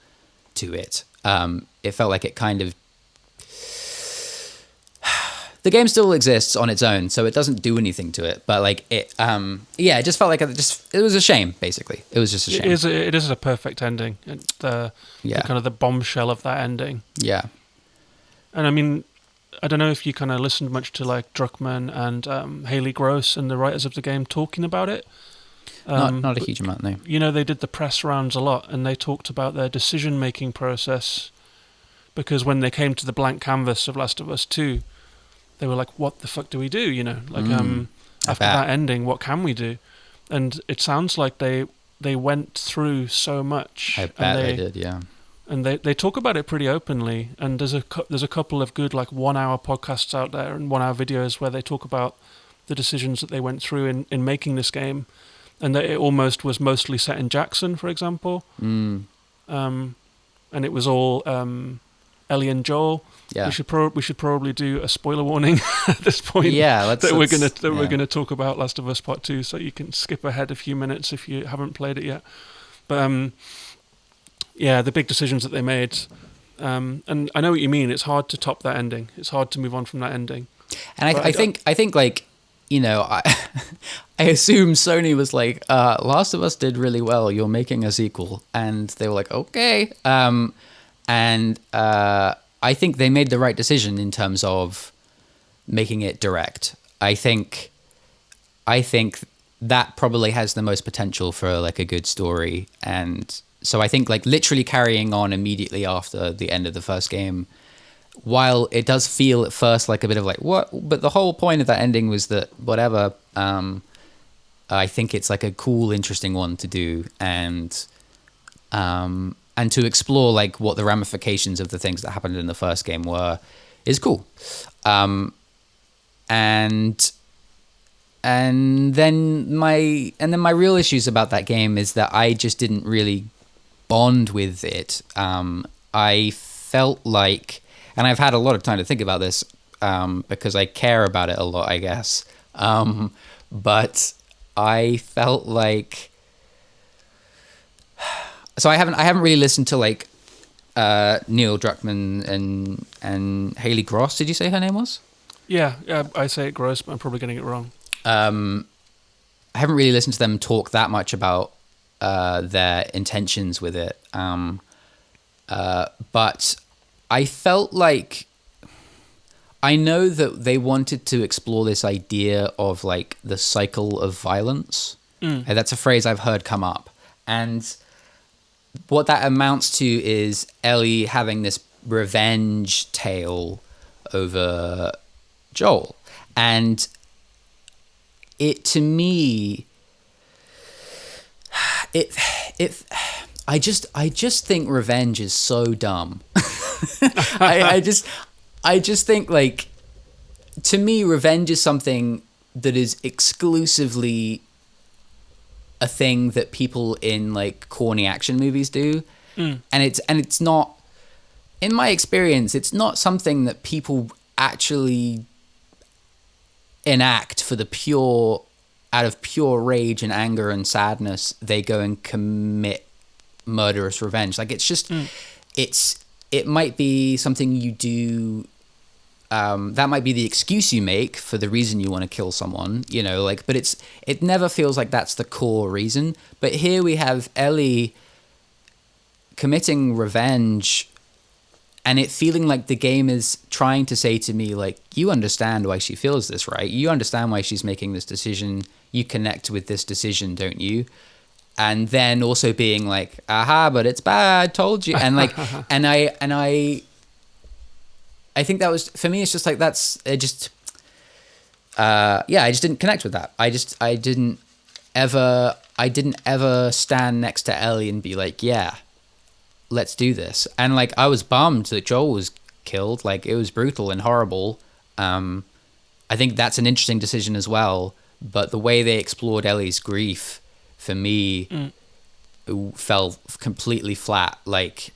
to it. It felt like it kind of... the game still exists on its own, so it doesn't do anything to it. But like it, it just felt like it was a shame. Basically, it was just a shame. It is a perfect ending. The kind of the bombshell of that ending. Yeah. And I mean, I don't know if you kind of listened much to like Druckmann and Haley Gross and the writers of the game talking about it. Not a huge amount, no. You know, they did the press rounds a lot, and they talked about their decision-making process, because when they came to the blank canvas of Last of Us 2, they were like, what the fuck do we do? You know, like after that ending, what can we do? And it sounds like they went through so much. I bet they did, yeah. And they talk about it pretty openly, and there's a couple of good like 1 hour podcasts out there and 1 hour videos where they talk about the decisions that they went through in making this game, and that it almost was mostly set in Jackson, for example. And it was all Ellie and Joel. Yeah. We should probably do a spoiler warning at this point. Yeah, we're gonna talk about Last of Us Part 2, so you can skip ahead a few minutes if you haven't played it yet. But yeah, the big decisions that they made, and I know what you mean. It's hard to top that ending. It's hard to move on from that ending. And I think like, you know, I assume Sony was like, Last of Us did really well. You're making a sequel, and they were like, okay. And I think they made the right decision in terms of making it direct. I think that probably has the most potential for like a good story. And so I think like literally carrying on immediately after the end of the first game, while it does feel at first like a bit of like, what? But the whole point of that ending was that whatever, I think it's like a cool, interesting one to do. And to explore like what the ramifications of the things that happened in the first game were is cool. And then my real issues about that game is that I just didn't really bond with it. I felt like, and I've had a lot of time to think about this, because I care about it a lot, I guess. But I felt like, so I haven't really listened to like Neil Druckmann and Haley Gross. Did you say her name was? Yeah, I say it Gross, but I'm probably getting it wrong. I haven't really listened to them talk that much about their intentions with it. But I felt like, I know that they wanted to explore this idea of like the cycle of violence. That's a phrase I've heard come up. And what that amounts to is Ellie having this revenge tale over Joel. And it, to me, I just think revenge is so dumb. I just think like, to me, revenge is something that is exclusively a thing that people in like corny action movies do. And it's not, in my experience, it's not something that people actually enact for the out of pure rage and anger and sadness. They go and commit murderous revenge. Like, it's just, it might be something you do, that might be the excuse you make for the reason you want to kill someone, you know, like, but it never feels like that's the core reason. But here we have Ellie committing revenge, and it feeling like the game is trying to say to me, like, you understand why she feels this, right? You understand why she's making this decision. You connect with this decision, don't you? And then also being like, aha, but it's bad, told you. And like, and I think that was, for me, it's just like, that's, it just, I just didn't connect with that. I didn't ever stand next to Ellie and be like, yeah, let's do this. And like, I was bummed that Joel was killed. Like, it was brutal and horrible. I think that's an interesting decision as well. But the way they explored Ellie's grief, for me, fell completely flat. Like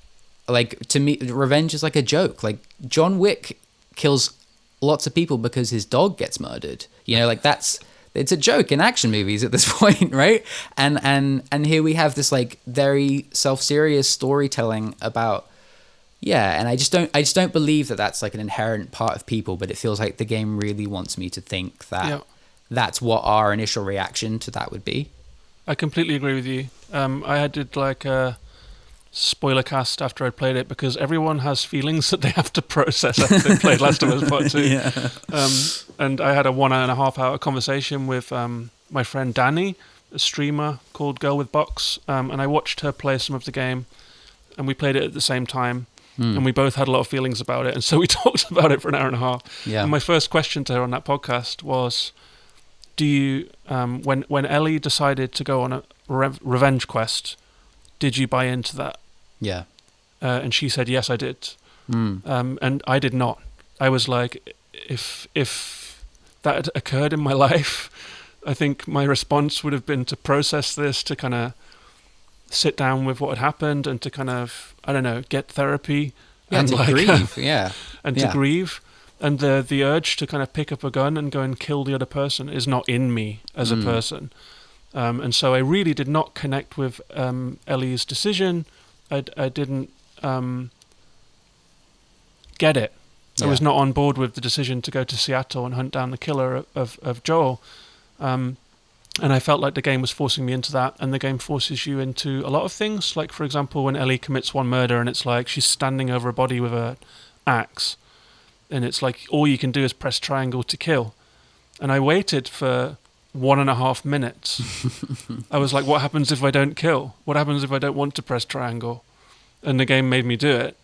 to me, revenge is like a joke. Like, John Wick kills lots of people because his dog gets murdered. You know, like, it's a joke in action movies at this point, right? And here we have this like very self-serious storytelling about Yeah, and I just don't believe that that's like an inherent part of people, but it feels like the game really wants me to think that that's what our initial reaction to that would be. I completely agree with you. I did like a spoiler cast after I played it because everyone has feelings that they have to process after they played Last of Us Part 2. Yeah. And I had a 1.5 hour conversation with my friend Danny, a streamer called Girl with Box, and I watched her play some of the game, and we played it at the same time. And we both had a lot of feelings about it, and so we talked about it for an hour and a half. Yeah. And my first question to her on that podcast was, do you, when Ellie decided to go on a revenge quest, did you buy into that? Yeah. And she said, yes, I did. And I did not. I was like, if that had occurred in my life, I think my response would have been to process this, to kind of sit down with what had happened, and to kind of, I don't know, get therapy. Yeah, and to like, grieve. Yeah. And to grieve. And the urge to kind of pick up a gun and go and kill the other person is not in me as a person. And so I really did not connect with Ellie's decision. I didn't get it. I was not on board with the decision to go to Seattle and hunt down the killer of Joel. And I felt like the game was forcing me into that, and the game forces you into a lot of things. Like, for example, when Ellie commits one murder and it's like she's standing over a body with an axe, and it's like all you can do is press triangle to kill. And I waited for 1.5 minutes. I was like, what happens if I don't kill? What happens if I don't want to press triangle? And the game made me do it.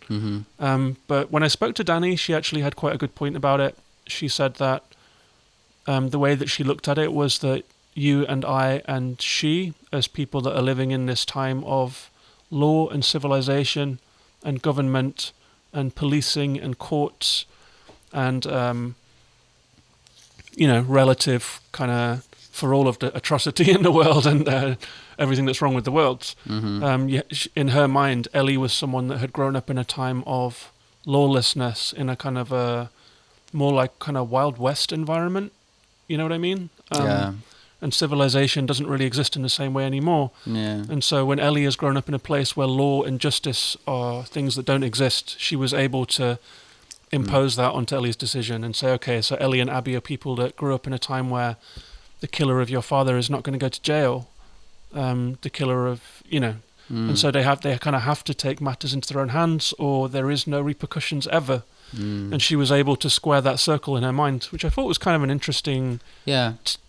But when I spoke to Danny, she actually had quite a good point about it. She said that the way that she looked at it was that you and I and she, as people that are living in this time of law and civilization and government and policing and courts and, relative kind of for all of the atrocity in the world and everything that's wrong with the world. In her mind, Ellie was someone that had grown up in a time of lawlessness, in a kind of a more like kind of Wild West environment. You know what I mean? And civilization doesn't really exist in the same way anymore. Yeah. And so when Ellie has grown up in a place where law and justice are things that don't exist, she was able to impose that onto Ellie's decision and say, okay, so Ellie and Abby are people that grew up in a time where the killer of your father is not going to go to jail. The killer of, and so they kind of have to take matters into their own hands, or there is no repercussions ever. And she was able to square that circle in her mind, which I thought was kind of an interesting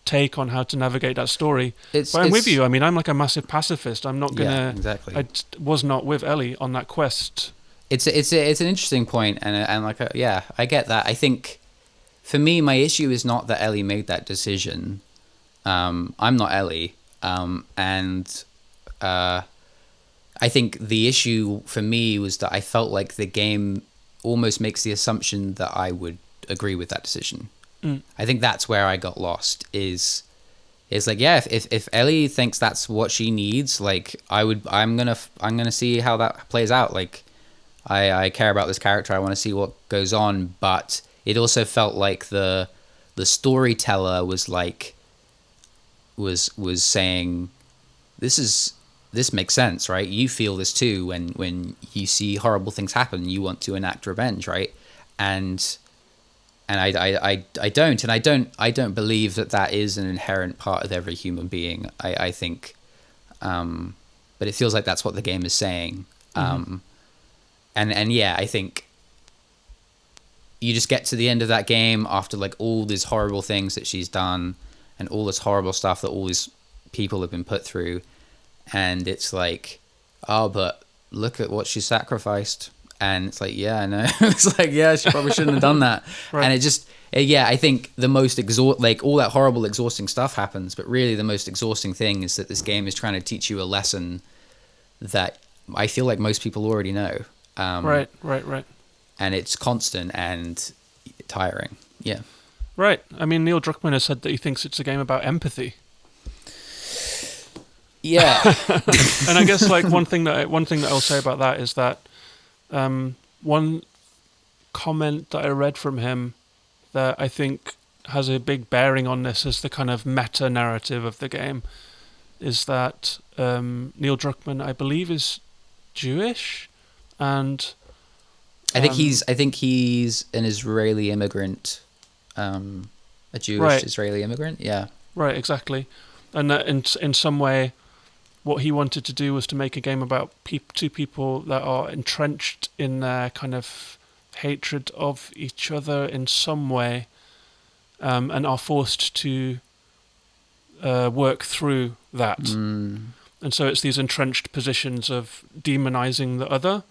take on how to navigate that story. But I'm with you. I mean, I'm like a massive pacifist. I'm not gonna. Exactly. I was not with Ellie on that quest. It's an interesting point, and like I get that. I think for me, my issue is not that Ellie made that decision. I'm not Ellie, and I think the issue for me was that I felt like the game almost makes the assumption that I would agree with that decision. I think that's where I got lost. Is like, yeah, if Ellie thinks that's what she needs, like I'm gonna see how that plays out. Like I care about this character. I want to see what goes on. But it also felt like the storyteller was like was saying, this makes sense, right? You feel this too when you see horrible things happen. You want to enact revenge, right? And I don't believe that is an inherent part of every human being. I think, but it feels like that's what the game is saying. And yeah, I think you just get to the end of that game after like all these horrible things that she's done and all this horrible stuff that all these people have been put through. And it's like, oh, but look at what she sacrificed. And it's like, yeah, I know. It's like, yeah, she probably shouldn't have done that. Right. And it just, I think the most like all that horrible, exhausting stuff happens. But really the most exhausting thing is that this game is trying to teach you a lesson that I feel like most people already know. Right. And it's constant and tiring. Yeah. Right. I mean, Neil Druckmann has said that he thinks it's a game about empathy. Yeah. And I guess like one thing that I'll say about that is that one comment that I read from him that I think has a big bearing on this as the kind of meta narrative of the game is that Neil Druckmann, I believe, is Jewish, and I think he's an Israeli immigrant, a Jewish Israeli immigrant. Yeah. Right, exactly. And that in some way, what he wanted to do was to make a game about two people that are entrenched in their kind of hatred of each other in some way, and are forced to work through that. And so it's these entrenched positions of demonizing the other.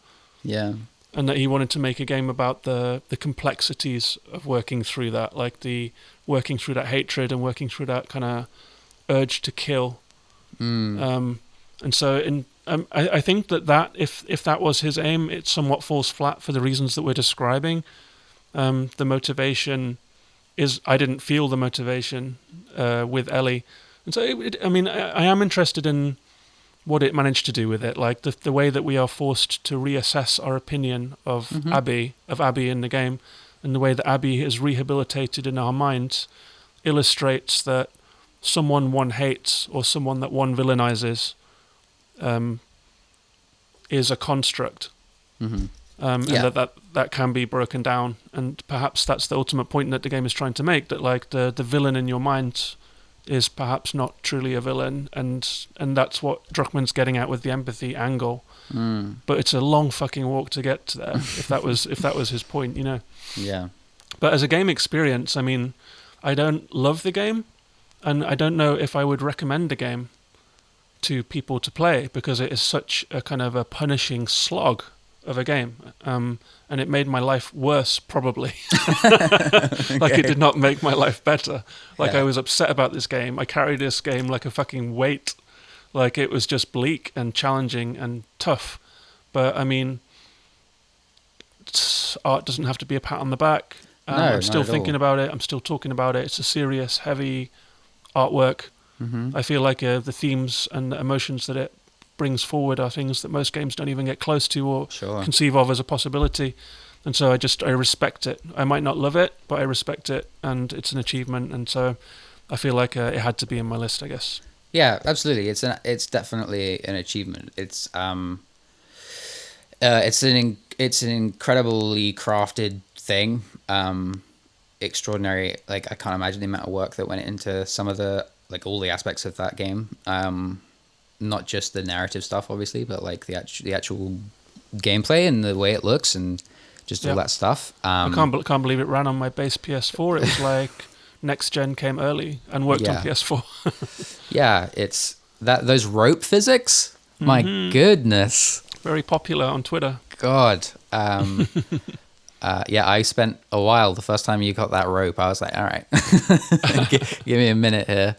Yeah. And that he wanted to make a game about the complexities of working through that, like the working through that hatred and working through that kind of urge to kill. And so I think that if that was his aim, it somewhat falls flat for the reasons that we're describing. The motivation is, I didn't feel the motivation with Ellie. And so, I am interested in what it managed to do with it, like the way that we are forced to reassess our opinion of Abby in the game, and the way that Abby is rehabilitated in our minds illustrates that someone one hates or someone that one villainizes is a construct, and that can be broken down, and perhaps that's the ultimate point that the game is trying to make, that like the villain in your mind is perhaps not truly a villain, and that's what Druckmann's getting at with the empathy angle. But it's a long fucking walk to get to there. if that was his point, you know. Yeah. But as a game experience, I mean, I don't love the game, and I don't know if I would recommend the game to people to play, because it is such a kind of a punishing slog of a game, and it made my life worse, probably. Like, it did not make my life better. Like, I was upset about this game. I carried this game like a fucking weight. Like, it was just bleak and challenging and tough. But I mean, art doesn't have to be a pat on the back. I'm still thinking about it. I'm still talking about it. It's a serious, heavy artwork. I feel like the themes and the emotions that it brings forward are things that most games don't even get close to or conceive of as a possibility. And so I respect it. I might not love it, but I respect it, and it's an achievement. And so I feel like it had to be in my list, I guess. Yeah, absolutely. It's definitely an achievement. It's an incredibly crafted thing. Extraordinary. Like, I can't imagine the amount of work that went into some of the, like, all the aspects of that game. Not just the narrative stuff, obviously, but like the actual gameplay and the way it looks and just all that stuff. I can't believe it ran on my base PS4. It was like next gen came early and worked on PS4. Yeah, it's those rope physics. My goodness, very popular on Twitter. God, I spent a while the first time you got that rope. I was like, all right, give me a minute here.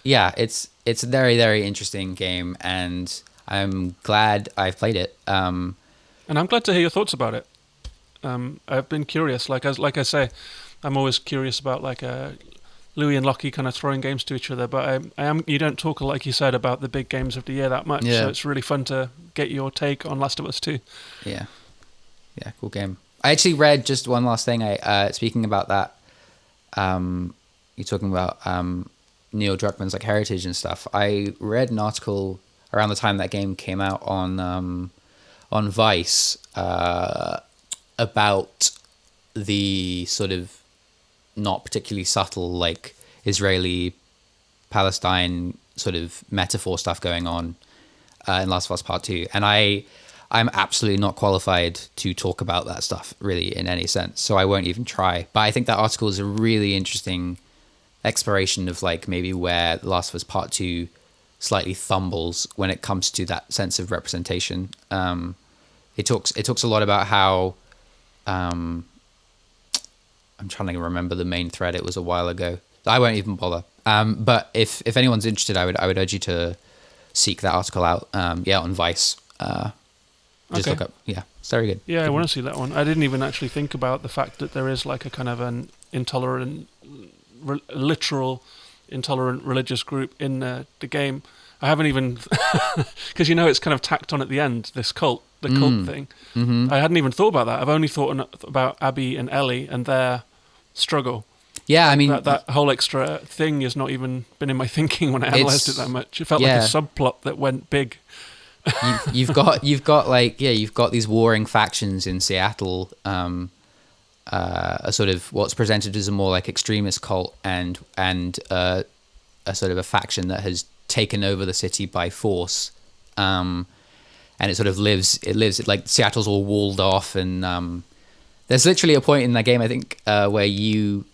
Yeah, it's a very, very interesting game, and I'm glad I've played it. And I'm glad to hear your thoughts about it. I've been curious, like I say, I'm always curious about like Louis and Lockie kind of throwing games to each other. But I am. You don't talk, like you said, about the big games of the year that much. Yeah. So it's really fun to get your take on Last of Us 2. Yeah, cool game. I actually read just one last thing. Speaking about that, you're talking about Neil Druckmann's like heritage and stuff. I read an article around the time that game came out on Vice about the sort of not particularly subtle like Israeli Palestine sort of metaphor stuff going on in Last of Us Part 2, and I'm absolutely not qualified to talk about that stuff really in any sense, so I won't even try. But I think that article is a really interesting exploration of like maybe where The Last of Us Part 2 slightly fumbles when it comes to that sense of representation. It talks a lot about how I'm trying to remember the main thread. It was a while ago. I won't even bother. But if anyone's interested, I would urge you to seek that article out. On Vice. Just look up. Yeah, it's very good. Yeah, I want to see that one. I didn't even actually think about the fact that there is like a kind of an literal intolerant religious group in the game. I haven't even, because it's kind of tacked on at the end, this cult thing. Mm-hmm. I hadn't even thought about that. I've only thought about Abby and Ellie and their struggle. Yeah, I mean... That whole extra thing has not even been in my thinking when I analysed it that much. It felt like a subplot that went big. you've got like you've got these warring factions in Seattle. A sort of what's presented as a more like extremist cult, and a sort of a faction that has taken over the city by force. And it sort of lives like Seattle's all walled off, and there's literally a point in that game, I think, where you,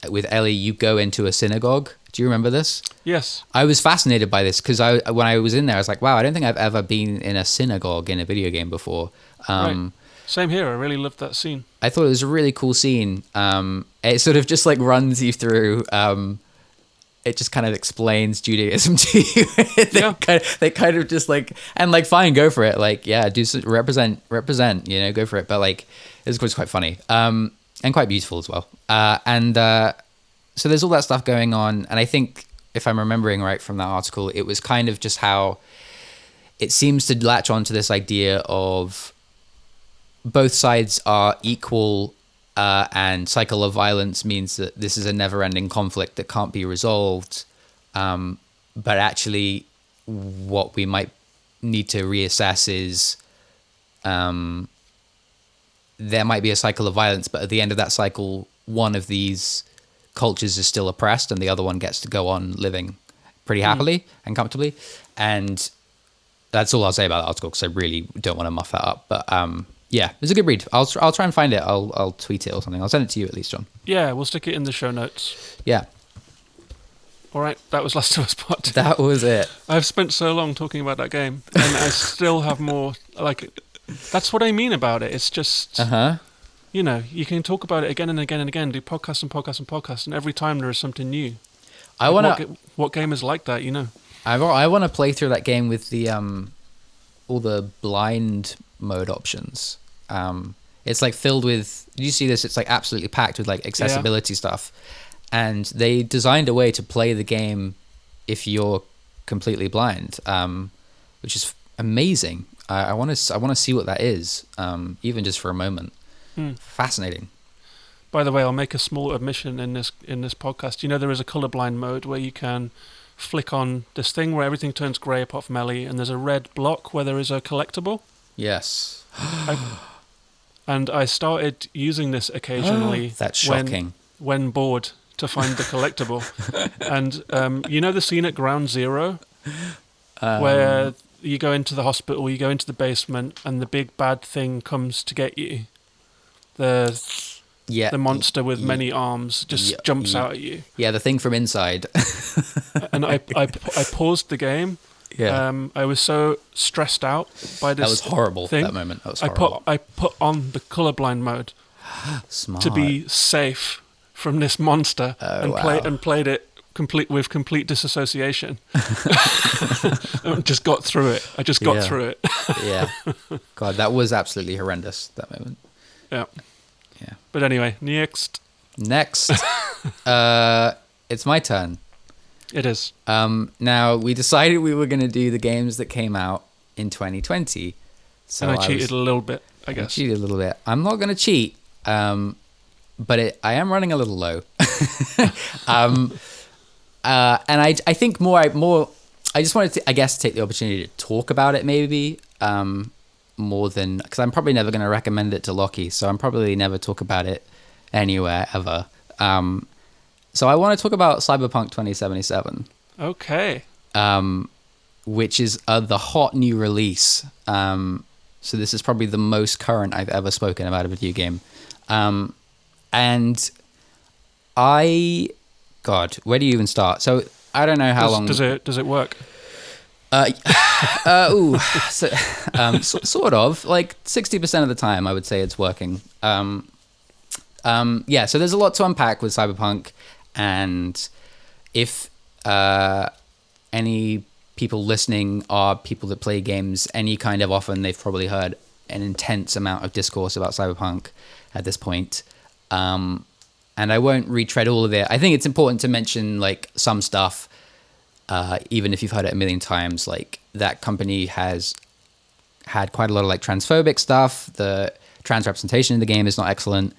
with Ellie, you go into a synagogue. Do you remember this? Yes. I was fascinated by this because when I was in there, I was like, wow, I don't think I've ever been in a synagogue in a video game before. Right. Same here. I really loved that scene. I thought it was a really cool scene. It sort of just like runs you through. It just kind of explains Judaism to you. They kind of just like, and like, fine, go for it. Like, yeah, represent, go for it. But like, it was quite funny, and quite beautiful as well. So there's all that stuff going on. And I think, if I'm remembering right from that article, it was kind of just how it seems to latch onto this idea of both sides are equal, and cycle of violence means that this is a never-ending conflict that can't be resolved. But actually, what we might need to reassess is there might be a cycle of violence, but at the end of that cycle, one of these cultures is still oppressed and the other one gets to go on living pretty happily and comfortably. And that's all I'll say about the article, because I really don't want to muff that up. But yeah, it's a good read. I'll try and find it. I'll tweet it or something. I'll send it to you at least, John. Yeah, we'll stick it in the show notes. Yeah. All right, that was Last of Us Part 2. That was it. I've spent so long talking about that game, and I still have more. Like, that's what I mean about it. It's just, you know, you can talk about it again and again and again, do podcasts and podcasts and podcasts, and every time there is something new. What game is like that, you know? I want to play through that game with the all the blind mode options. It's like filled with. Did you see this? It's like absolutely packed with like accessibility stuff, and they designed a way to play the game if you're completely blind, which is amazing. I want to see what that is, even just for a moment. Fascinating. By the way, I'll make a small admission in this podcast. You know, there is a colorblind mode where you can flick on this thing where everything turns grey apart from Ellie, and there's a red block where there is a collectible. Yes. And I started using this occasionally. That's shocking. When bored, to find the collectible. And you know the scene at Ground Zero where you go into the hospital, you go into the basement, and the big bad thing comes to get you. The monster with many arms just jumps out at you. Yeah, the thing from inside. And I paused the game. Yeah. I was so stressed out by this. That was horrible. That moment. That was horrible. I put on the colorblind mode Smart. to be safe from this monster, and played it with complete disassociation. I just got through it. Through it. Yeah. God, that was absolutely horrendous, that moment. Yeah. Yeah. But anyway, next. It's my turn. It is. Now, we decided we were going to do the games that came out in 2020. So and I cheated a little bit, I guess. I cheated a little bit. I'm not going to cheat, but I am running a little low. And I think more. I just wanted to, I guess, take the opportunity to talk about it maybe, more than, because I'm probably never going to recommend it to Lockie, so I'm probably never talk about it anywhere ever. So I want to talk about Cyberpunk 2077. Okay. Which is the hot new release. So this is probably the most current I've ever spoken about a video game. And God, where do you even start? So I don't know how long. Does it work? Sort of. Like 60% of the time, I would say it's working. Yeah. So there's a lot to unpack with Cyberpunk, and if any people listening are people that play games any kind of often, they've probably heard an intense amount of discourse about Cyberpunk at this point. And I won't retread all of it. I think it's important to mention like some stuff, even if you've heard it a million times. Like that company has had quite a lot of like transphobic stuff. The trans representation in the game is not excellent.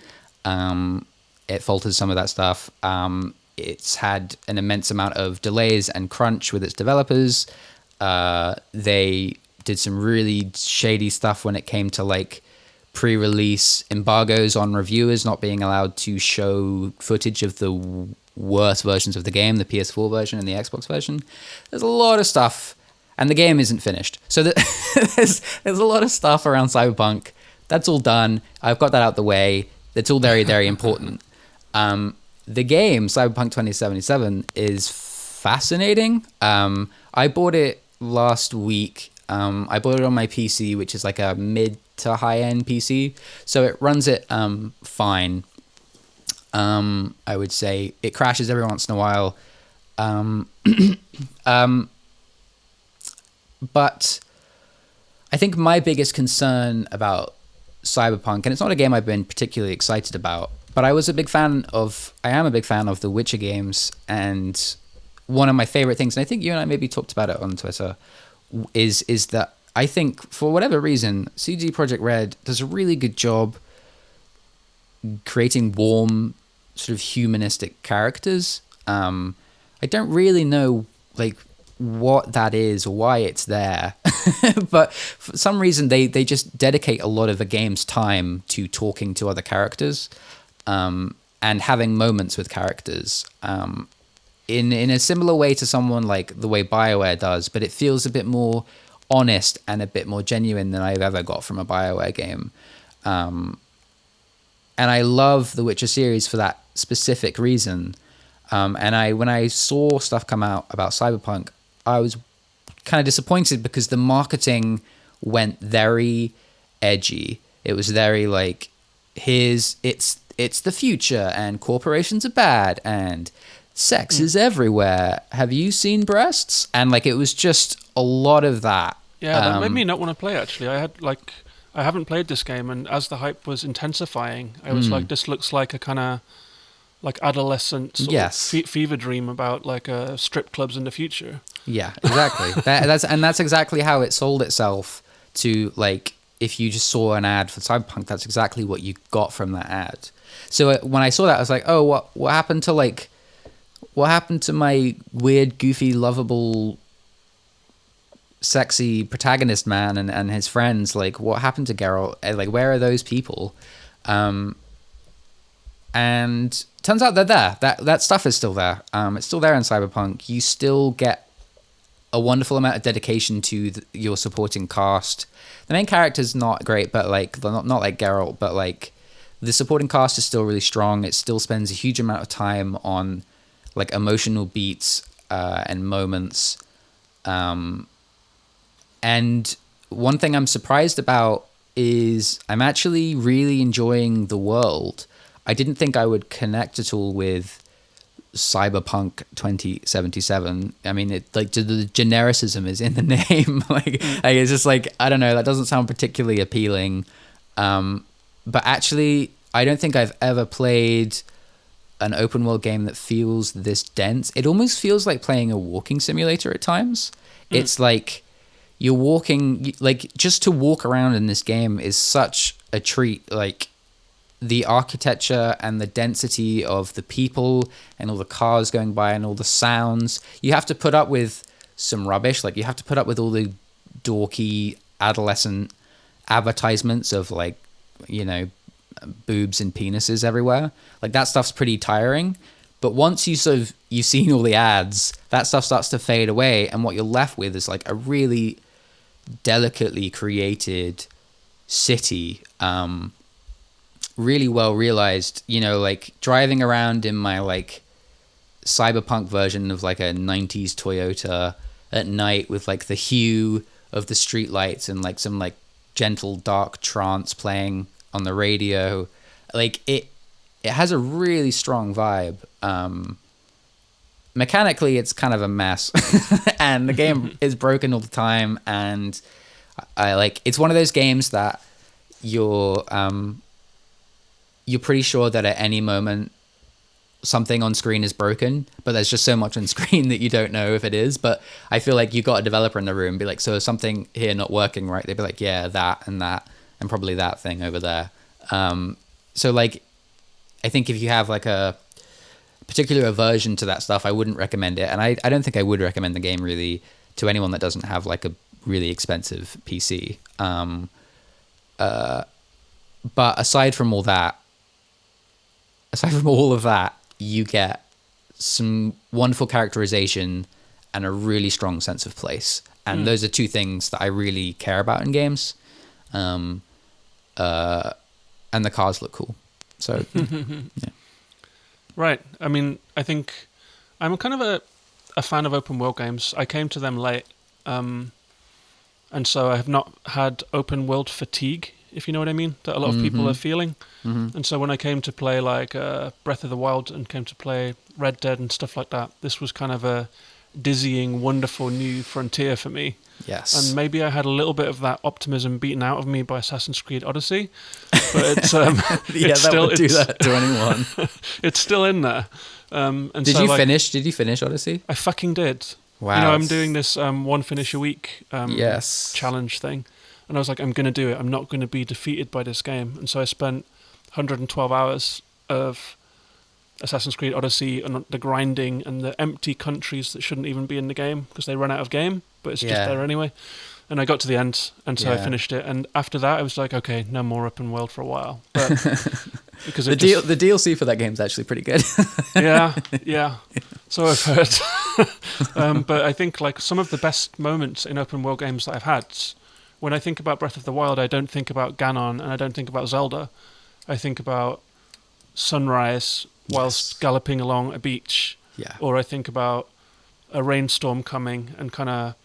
It falters some of that stuff. It's had an immense amount of delays and crunch with its developers. They did some really shady stuff when it came to like pre-release embargoes on reviewers not being allowed to show footage of the worst versions of the game, the PS4 version and the Xbox version. There's a lot of stuff, and the game isn't finished. So there's a lot of stuff around Cyberpunk. That's all done. I've got that out the way. It's all very, very important. The game, Cyberpunk 2077, is fascinating. I bought it last week. I bought it on my PC, which is like a mid to high-end PC. So it runs it fine. I would say it crashes every once in a while. But I think my biggest concern about Cyberpunk, and it's not a game I've been particularly excited about, but I am a big fan of the Witcher games, and one of my favorite things, and I think you and I maybe talked about it on Twitter, is that I think for whatever reason, CD Projekt Red does a really good job creating warm, sort of humanistic characters. I don't really know like what that is or why it's there, but for some reason they just dedicate a lot of the game's time to talking to other characters, and having moments with characters, in a similar way to someone like the way BioWare does, but it feels a bit more honest and a bit more genuine than I've ever got from a BioWare game. And I love the Witcher series for that specific reason. And when I saw stuff come out about Cyberpunk, I was kind of disappointed because the marketing went very edgy. It was very like, it's the future and corporations are bad and sex is everywhere. Have you seen breasts? And like, it was just a lot of that. Yeah, that made me not want to play, actually. I haven't played this game, and as the hype was intensifying, I was like, this looks like a kind of like adolescent sort of fever dream about like strip clubs in the future. Yeah, exactly. that's exactly how it sold itself to, like, if you just saw an ad for Cyberpunk, that's exactly what you got from that ad. So when I saw that, I was like, oh, what happened to my weird, goofy, lovable, sexy protagonist man and his friends? Like, what happened to Geralt? Like, where are those people? And turns out they're there. That stuff is still there. It's still there in Cyberpunk. You still get a wonderful amount of dedication to your supporting cast. The main character's not great, but like not like Geralt, but like the supporting cast is still really strong. It still spends a huge amount of time on like emotional beats and moments. And one thing I'm surprised about is I'm actually really enjoying the world. I didn't think I would connect at all with Cyberpunk 2077. I mean, the genericism is in the name. like it's just like, I don't know, that doesn't sound particularly appealing. But actually, I don't think I've ever played an open world game that feels this dense. It almost feels like playing a walking simulator at times. It's like you're walking, like, just to walk around in this game is such a treat. Like, the architecture and the density of the people and all the cars going by and all the sounds. You have to put up with some rubbish. Like, you have to put up with all the dorky adolescent advertisements of, like, you know, boobs and penises everywhere. Like, that stuff's pretty tiring. But once you've seen all the ads, that stuff starts to fade away, and what you're left with is like a really delicately created city, really well realized. You know, like driving around in my like cyberpunk version of like a 90s Toyota at night with like the hue of the streetlights and like some like gentle dark trance playing on the radio. Like it has a really strong vibe. Mechanically, it's kind of a mess, and the game is broken all the time. And I like, it's one of those games that you're pretty sure that at any moment something on screen is broken, but there's just so much on screen that you don't know if it is. But I feel like you got a developer in the room, be like, so is something here not working right? They'd be like, yeah, that, and probably that thing over there. So like, I think if you have like a particular aversion to that stuff, I wouldn't recommend it. And I don't think I would recommend the game really to anyone that doesn't have like a really expensive PC. But aside from all of that, you get some wonderful characterization and a really strong sense of place. And those are two things that I really care about in games. And the cars look cool. So, yeah. Right. I mean, I think I'm kind of a fan of open world games. I came to them late. And so I have not had open world fatigue, if you know what I mean, that a lot of people are feeling. And so when I came to play like Breath of the Wild and came to play Red Dead and stuff like that, this was kind of a dizzying, wonderful new frontier for me. Yes. And maybe I had a little bit of that optimism beaten out of me by Assassin's Creed Odyssey, but it's it's that still would do that to anyone. It's still in there. And Did so, you finish? Did you finish Odyssey? I fucking did. Wow. You know, I'm doing this one finish a week yes. challenge thing. And I was like, I'm going to do it. I'm not going to be defeated by this game. And so I spent 112 hours of Assassin's Creed Odyssey and the grinding and the empty countries that shouldn't even be in the game because they run out of game, but it's just there anyway. And I got to the end, and so I finished it. And after that, I was like, okay, no more open world for a while. But because the DLC for that game is actually pretty good. yeah. So I've heard. But I think like some of the best moments in open world games that I've had, when I think about Breath of the Wild, I don't think about Ganon and I don't think about Zelda. I think about sunrise whilst galloping along a beach. Yeah. Or I think about a rainstorm coming and kind of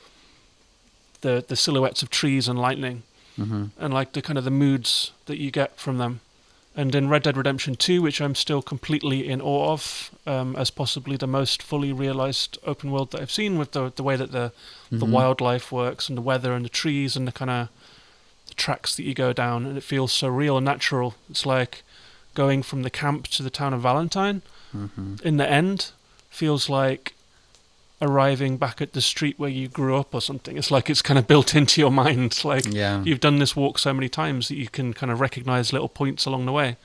the silhouettes of trees and lightning and like the kind of the moods that you get from them. And in Red Dead Redemption 2, which I'm still completely in awe of, as possibly the most fully realised open world that I've seen, with the way that the wildlife works and the weather and the trees and the kind of the tracks that you go down, and it feels so real and natural. It's like going from the camp to the town of Valentine. In the end, feels like arriving back at the street where you grew up or something. It's like it's kind of built into your mind. Like you've done this walk so many times that you can kind of recognize little points along the way.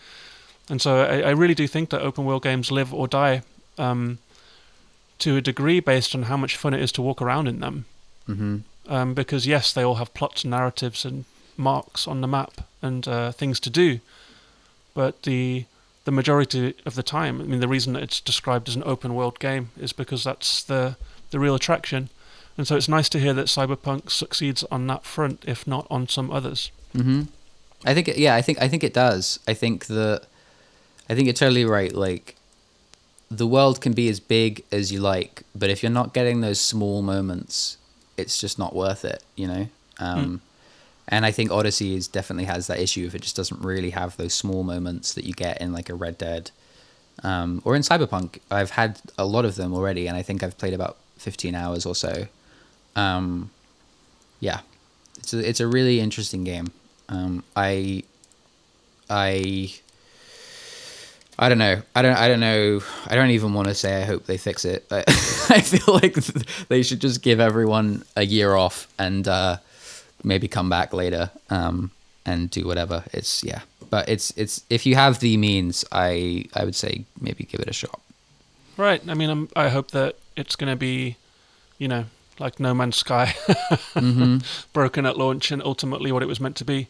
And so I really do think that open world games live or die to a degree based on how much fun it is to walk around in them. Because yes, they all have plots and narratives and marks on the map and things to do. But the majority of the time, I mean, the reason that it's described as an open world game is because that's the real attraction. And so it's nice to hear that Cyberpunk succeeds on that front, if not on some others. I think it does. I think you're totally right. Like, the world can be as big as you like, but if you're not getting those small moments, it's just not worth it, you know? And I think Odyssey definitely has that issue if it just doesn't really have those small moments that you get in like a Red Dead or in Cyberpunk. I've had a lot of them already, and I think I've played about 15 hours or so. Yeah, it's a really interesting game. I don't know. I don't even want to say I hope they fix it. I feel like they should just give everyone a year off and maybe come back later and do whatever. But it's if you have the means, I would say maybe give it a shot. Right. I mean, I hope that it's going to be, you know, like No Man's Sky, broken at launch and ultimately what it was meant to be.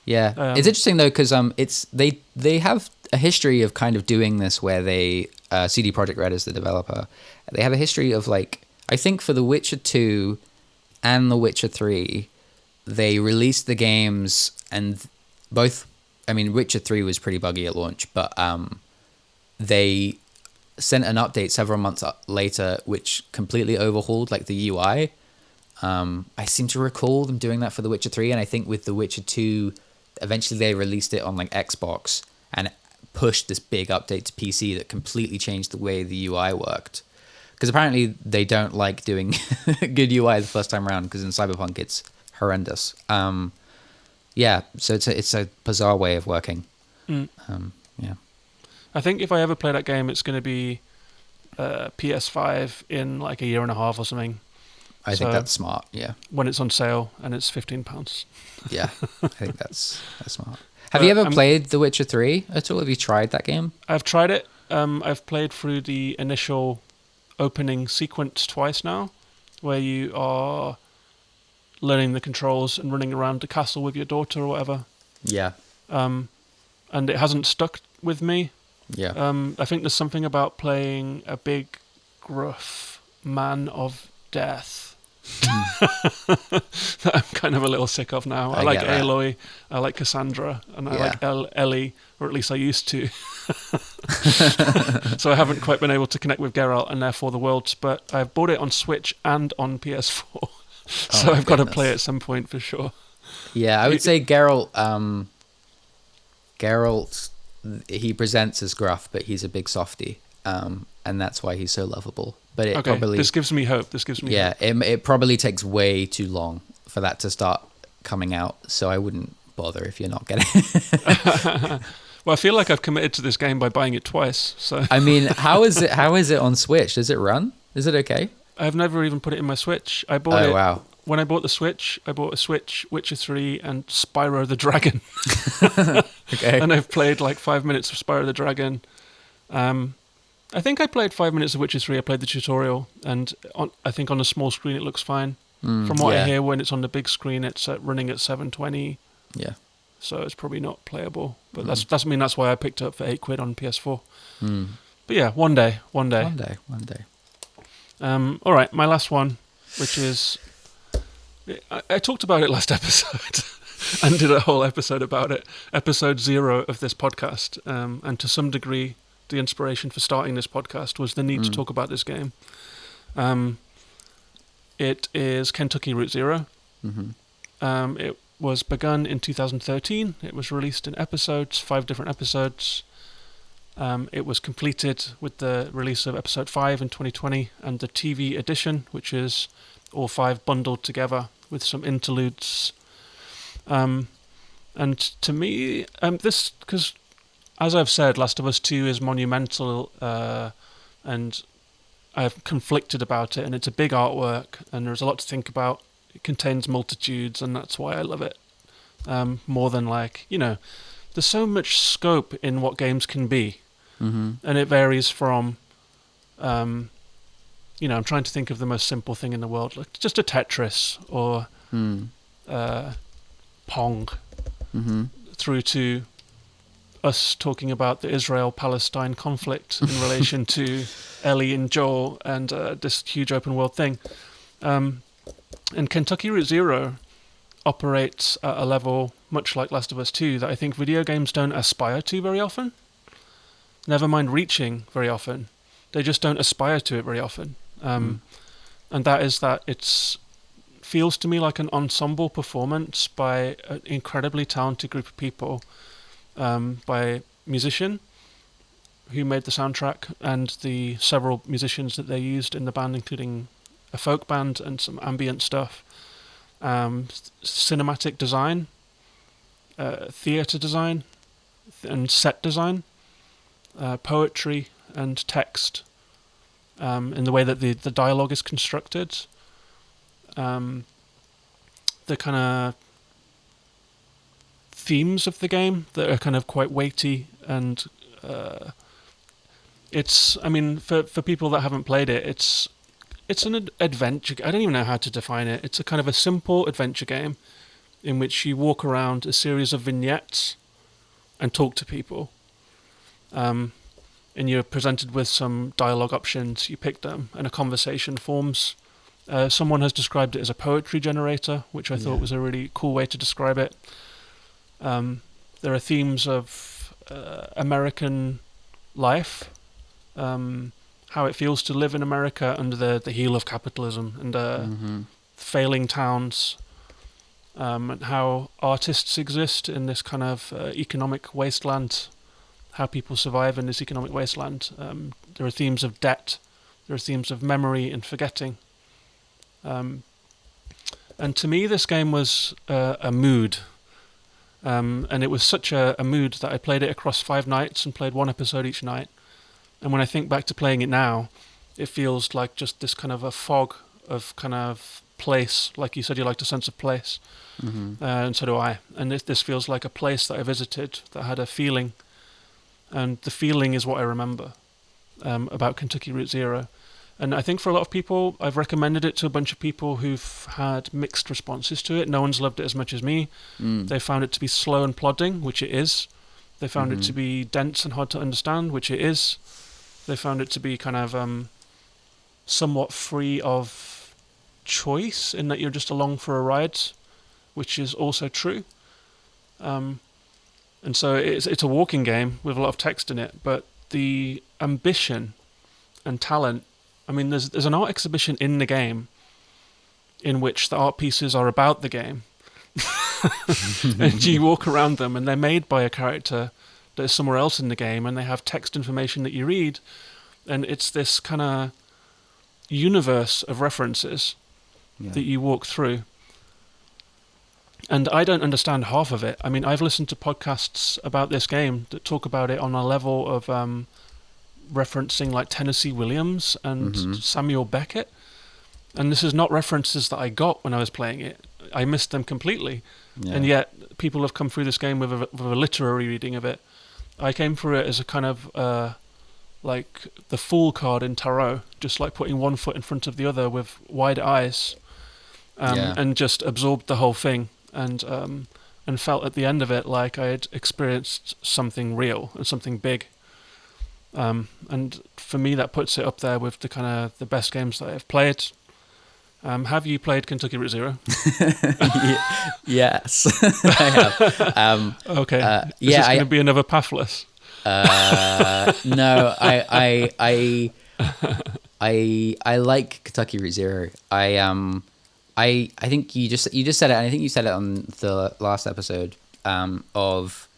Yeah, it's interesting though because they have a history of kind of doing this where they CD Projekt Red is the developer. They have a history of like, I think for The Witcher 2 and The Witcher 3. They released the games and both, I mean, Witcher 3 was pretty buggy at launch, but they sent an update several months later, which completely overhauled like the UI. I seem to recall them doing that for The Witcher 3, and I think with The Witcher 2, eventually they released it on like Xbox and pushed this big update to PC that completely changed the way the UI worked. Because apparently they don't like doing good UI the first time around, because in Cyberpunk it's horrendous. Yeah, so it's a bizarre way of working. Yeah, I think if I ever play that game, it's going to be PS5 in like a year and a half or something. I think that's smart. Yeah, when it's on sale and it's £15. Yeah, I think that's smart. Have you ever played The Witcher 3 at all? Have you tried that game? I've tried it. I've played through the initial opening sequence twice now, where you are learning the controls and running around the castle with your daughter or whatever. Yeah. And it hasn't stuck with me. Yeah. I think there's something about playing a big, gruff man of death that I'm kind of a little sick of now. I like Aloy, I like Cassandra, and I like Ellie, or at least I used to. So I haven't quite been able to connect with Geralt and therefore the worlds, but I've bought it on Switch and on PS4. So I've got to play it at some point for sure. Yeah, I would say Geralt, he presents as gruff, but he's a big softie, and that's why he's so lovable. But it probably... This gives me hope. Yeah, it probably takes way too long for that to start coming out, so I wouldn't bother if you're not getting it. Well, I feel like I've committed to this game by buying it twice. So I mean, how is it on Switch? Does it run? Is it okay? I've never even put it in my Switch. I bought it. Wow. When I bought the Switch, I bought a Switch, Witcher 3, and Spyro the Dragon. Okay. And I've played like 5 minutes of Spyro the Dragon. I think I played 5 minutes of Witcher 3. I played the tutorial, and I think on a small screen it looks fine. From what I hear, when it's on the big screen, it's running at 720. Yeah. So it's probably not playable. But that's why I picked it up for £8 on PS4. But yeah, one day. One day. All right, my last one, which is... I talked about it last episode and did a whole episode about it. Episode 0 of this podcast. And to some degree, the inspiration for starting this podcast was the need to talk about this game. It is Kentucky Route Zero. It was begun in 2013. It was released in episodes, 5 different episodes. It was completed with the release of episode 5 in 2020 and the TV edition, which is all 5 bundled together with some interludes. And to me, this, because as I've said, Last of Us 2 is monumental, and I've conflicted about it, and it's a big artwork, and there's a lot to think about. It contains multitudes, and that's why I love it. More than there's so much scope in what games can be. And it varies from, I'm trying to think of the most simple thing in the world, like just a Tetris or Pong, through to us talking about the Israel-Palestine conflict in relation to Ellie and Joel and this huge open world thing. And Kentucky Route Zero operates at a level much like Last of Us 2 that I think video games don't aspire to very often. Never mind reaching very often. They just don't aspire to it very often. And that is that it feels to me like an ensemble performance by an incredibly talented group of people, by a musician who made the soundtrack and the several musicians that they used in the band, including a folk band and some ambient stuff, cinematic design, theatre design, and set design, poetry and text, in the way that the dialogue is constructed, the kind of themes of the game that are kind of quite weighty, and for people that haven't played it, it's an adventure. I don't even know how to define it. It's a kind of a simple adventure game in which you walk around a series of vignettes and talk to people. And you're presented with some dialogue options. You pick them and a conversation forms. Someone has described it as a poetry generator, which I thought was a really cool way to describe it. There are themes of American life, how it feels to live in America under the heel of capitalism and failing towns, and how artists exist in this kind of economic wasteland, how people survive in this economic wasteland. There are themes of debt, there are themes of memory and forgetting. And to me, this game was a mood. And it was such a mood that I played it across 5 nights and played 1 episode each night. And when I think back to playing it now, it feels like just this kind of a fog of kind of place. Like you said, you liked a sense of place. And so do I. And this feels like a place that I visited that had a feeling. And the feeling is what I remember about Kentucky Route Zero. And I think for a lot of people, I've recommended it to a bunch of people who've had mixed responses to it. No one's loved it as much as me. They found it to be slow and plodding, which it is. They found it to be dense and hard to understand, which it is. They found it to be kind of somewhat free of choice in that you're just along for a ride, which is also true. And so it's a walking game with a lot of text in it, but the ambition and talent. I mean, there's an art exhibition in the game in which the art pieces are about the game. And you walk around them and they're made by a character that is somewhere else in the game, and they have text information that you read, and it's this kind of universe of references that you walk through. And I don't understand half of it. I mean, I've listened to podcasts about this game that talk about it on a level of referencing like Tennessee Williams and Samuel Beckett. And this is not references that I got when I was playing it. I missed them completely. Yeah. And yet people have come through this game with a literary reading of it. I came through it as a kind of like the Fool card in Tarot, just like putting one foot in front of the other with wide eyes, and just absorbed the whole thing. And felt at the end of it like I had experienced something real and something big. And for me, that puts it up there with the kind of the best games that I've played. Have you played Kentucky Route Zero? Yes, I have. Okay. Is this going to be another Pathless? No, I like Kentucky Route Zero. I think you just said it, and I think you said it on the last episode. Of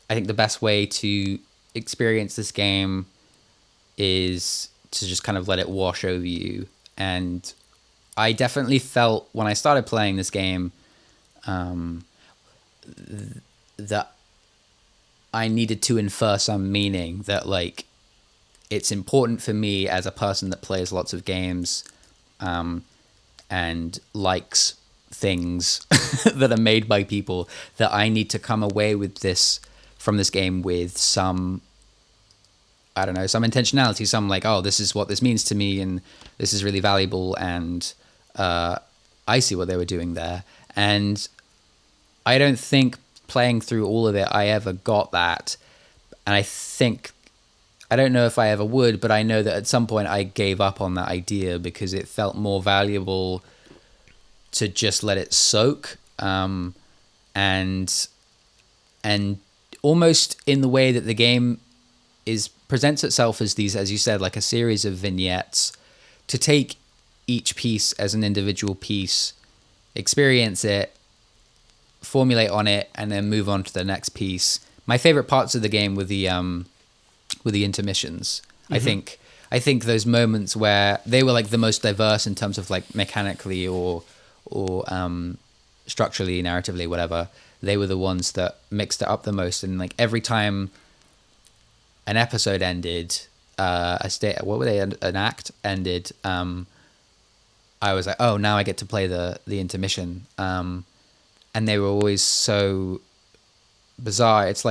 I think the best way to experience this game is to just kind of let it wash over you. And I definitely felt when I started playing this game that I needed to infer some meaning, that like it's important for me as a person that plays lots of games and likes things that are made by people, that I need to come away with this from this game with some, I don't know, some intentionality, some like, oh, this is what this means to me, and this is really valuable, and I see what they were doing there. And I don't think playing through all of it, I ever got that. And I don't know if I ever would, but I know that at some point I gave up on that idea because it felt more valuable to just let it soak, and almost in the way that the game presents itself as these, as you said, like a series of vignettes, to take each piece as an individual piece, experience it, formulate on it, and then move on to the next piece. My favorite parts of the game were the intermissions. Mm-hmm. I think those moments where they were like the most diverse in terms of like mechanically or structurally, narratively, whatever. They were the ones that mixed it up the most. And like every time an episode ended, an act ended, I was like, oh, now I get to play the intermission. And they were always so bizarre. It's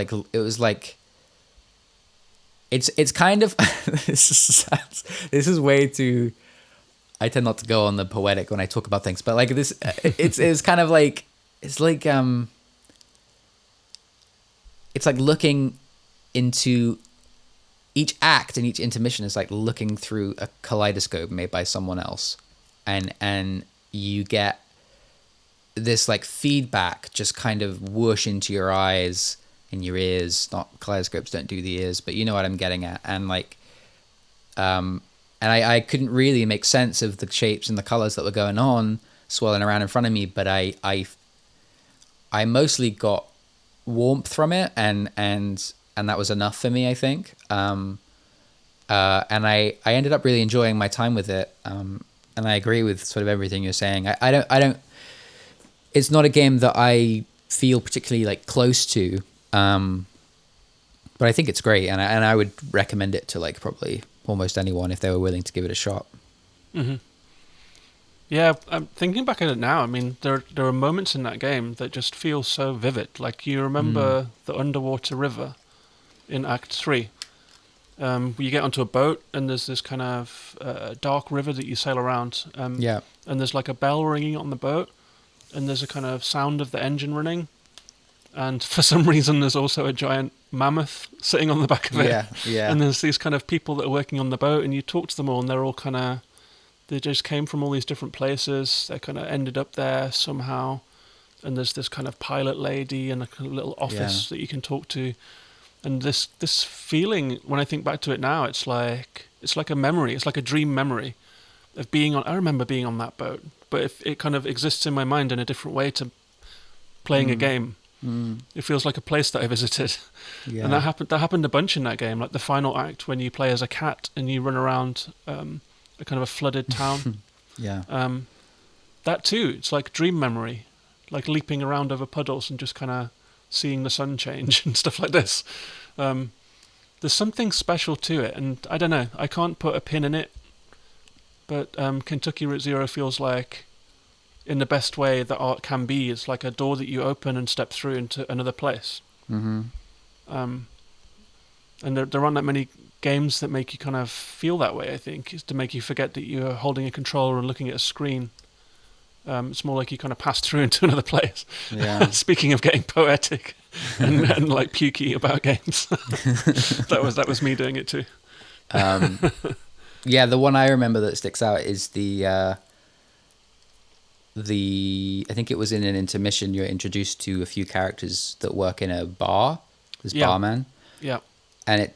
kind of this is way too. I tend not to go on the poetic when I talk about things, but like this, it's kind of like it's like looking into each act, and each intermission is like looking through a kaleidoscope made by someone else, and you get this like feedback just kind of whoosh into your eyes and your ears. Not kaleidoscopes don't do the ears, but you know what I'm getting at. And like and I couldn't really make sense of the shapes and the colors that were going on swirling around in front of me, but I mostly got warmth from it, and that was enough for me, I think. And I ended up really enjoying my time with it. And I agree with sort of everything you're saying. I don't it's not a game that I feel particularly like close to, but I think it's great, and I would recommend it to like probably almost anyone if they were willing to give it a shot. Mm-hmm. Yeah, I'm thinking back at it now. I mean, there are moments in that game that just feel so vivid. Like you remember the underwater river in Act 3, You get onto a boat and there's this kind of dark river that you sail around. Yeah. And there's like a bell ringing on the boat, and there's a kind of sound of the engine running. And for some reason, there's also a giant mammoth sitting on the back of it. Yeah, yeah. And there's these kind of people that are working on the boat, and you talk to them all, and they're all kind of, they just came from all these different places. They kind of ended up there somehow. And there's this kind of pilot lady and a kind of little office that you can talk to. And this feeling, when I think back to it now, it's like a memory. It's like a dream memory of being on. I remember being on that boat, but if it kind of exists in my mind in a different way to playing a game. It feels like a place that I visited. Yeah. And that happened a bunch in that game, like the final act when you play as a cat and you run around a kind of a flooded town. Yeah. That too, it's like dream memory, like leaping around over puddles and just kind of seeing the sun change and stuff like this. There's something special to it, and I don't know, I can't put a pin in it, but Kentucky Route Zero feels like, in the best way that art can be, it's like a door that you open and step through into another place. Mm-hmm. And there aren't that many games that make you kind of feel that way, I think, is to make you forget that you're holding a controller and looking at a screen. It's more like you kind of pass through into another place. Yeah. Speaking of getting poetic and like pukey about games, that was me doing it too. Yeah, the one I remember that sticks out is the I think it was in an intermission, you're introduced to a few characters that work in a bar. This barman. Yeah. And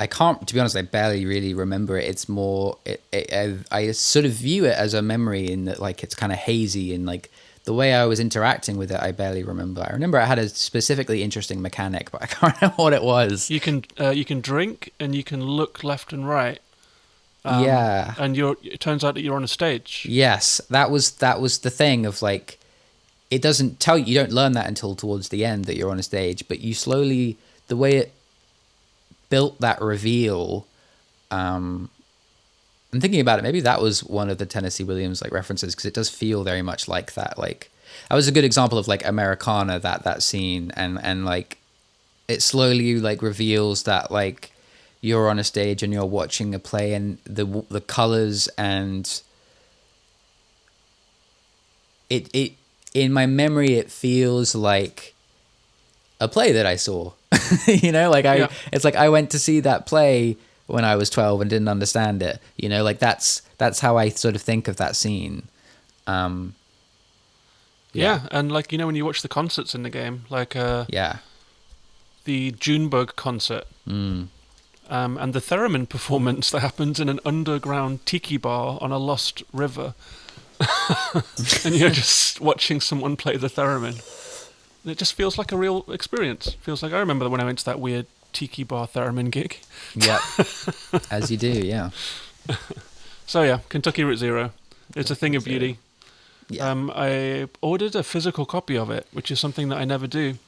I can't, to be honest, I barely really remember it. It's more, I sort of view it as a memory in that, like, it's kind of hazy, and like the way I was interacting with it, I barely remember. I remember it had a specifically interesting mechanic, but I can't remember what it was. You can drink and you can look left and right. Yeah. And it turns out that you're on a stage. Yes, that was the thing of, like, it doesn't tell you, you don't learn that until towards the end that you're on a stage, but you slowly, the way it built that reveal, I'm thinking about it, maybe that was one of the Tennessee Williams like references, because it does feel very much like that. Like, that was a good example of like Americana, that scene, and like it slowly like reveals that like you're on a stage and you're watching a play, and the colors, and it in my memory it feels like a play that I saw. You know, like it's like I went to see that play when I was 12 and didn't understand it. You know, like that's how I sort of think of that scene. Yeah, and like, you know, when you watch the concerts in the game, like the Junebug concert, and the theremin performance that happens in an underground tiki bar on a lost river, and you're just watching someone play the theremin. And it just feels like a real experience. Feels like I remember when I went to that weird tiki bar theremin gig. Yeah, as you do, yeah. So yeah, Kentucky Route Zero. It's a thing of beauty. Yeah. I ordered a physical copy of it, which is something that I never do.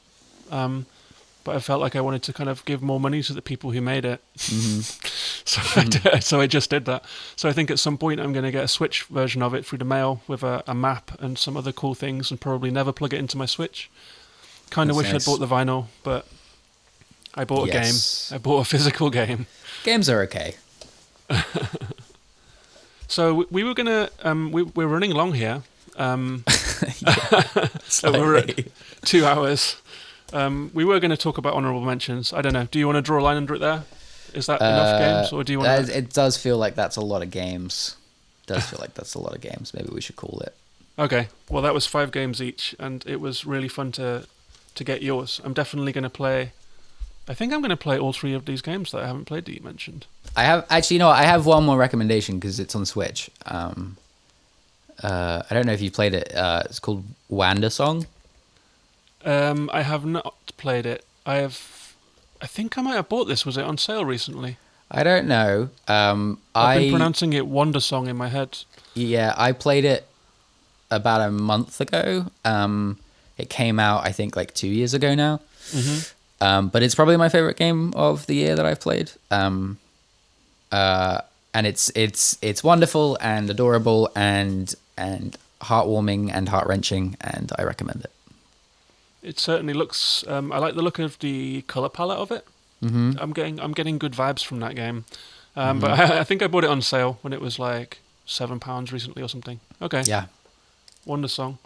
But I felt like I wanted to kind of give more money to the people who made it. Mm-hmm. So I just did that. So I think at some point I'm going to get a Switch version of it through the mail with a map and some other cool things, and probably never plug it into my Switch. Kind of wish nice. I'd bought the vinyl, but I bought a game. I bought a physical game. Games are okay. So we were going to... we're running long here. So we're at 2 hours. We were going to talk about honourable mentions. I don't know. Do you want to draw a line under it there? Is that enough games, or do you want to... It does feel like that's a lot of games. Maybe we should call it. Okay. Well, that was 5 games each, and it was really fun to get yours. I'm definitely going to play... I think I'm going to play all 3 of these games that I haven't played that you mentioned. I have... Actually, you know what? I have one more recommendation, because it's on Switch. I don't know if you played it. It's called Wandersong. I have not played it. I think I might have bought this. Was it on sale recently? I don't know. I've been pronouncing it Wandersong in my head. Yeah, I played it about a month ago. It came out, I think, like 2 years ago now. Mm-hmm. But it's probably my favorite game of the year that I've played. And it's wonderful and adorable and heartwarming and heart-wrenching, and I recommend it. It certainly looks... I like the look of the colour palette of it. I'm getting good vibes from that game. But I think I bought it on sale when it was like £7 recently or something. Okay. Yeah. Wandersong.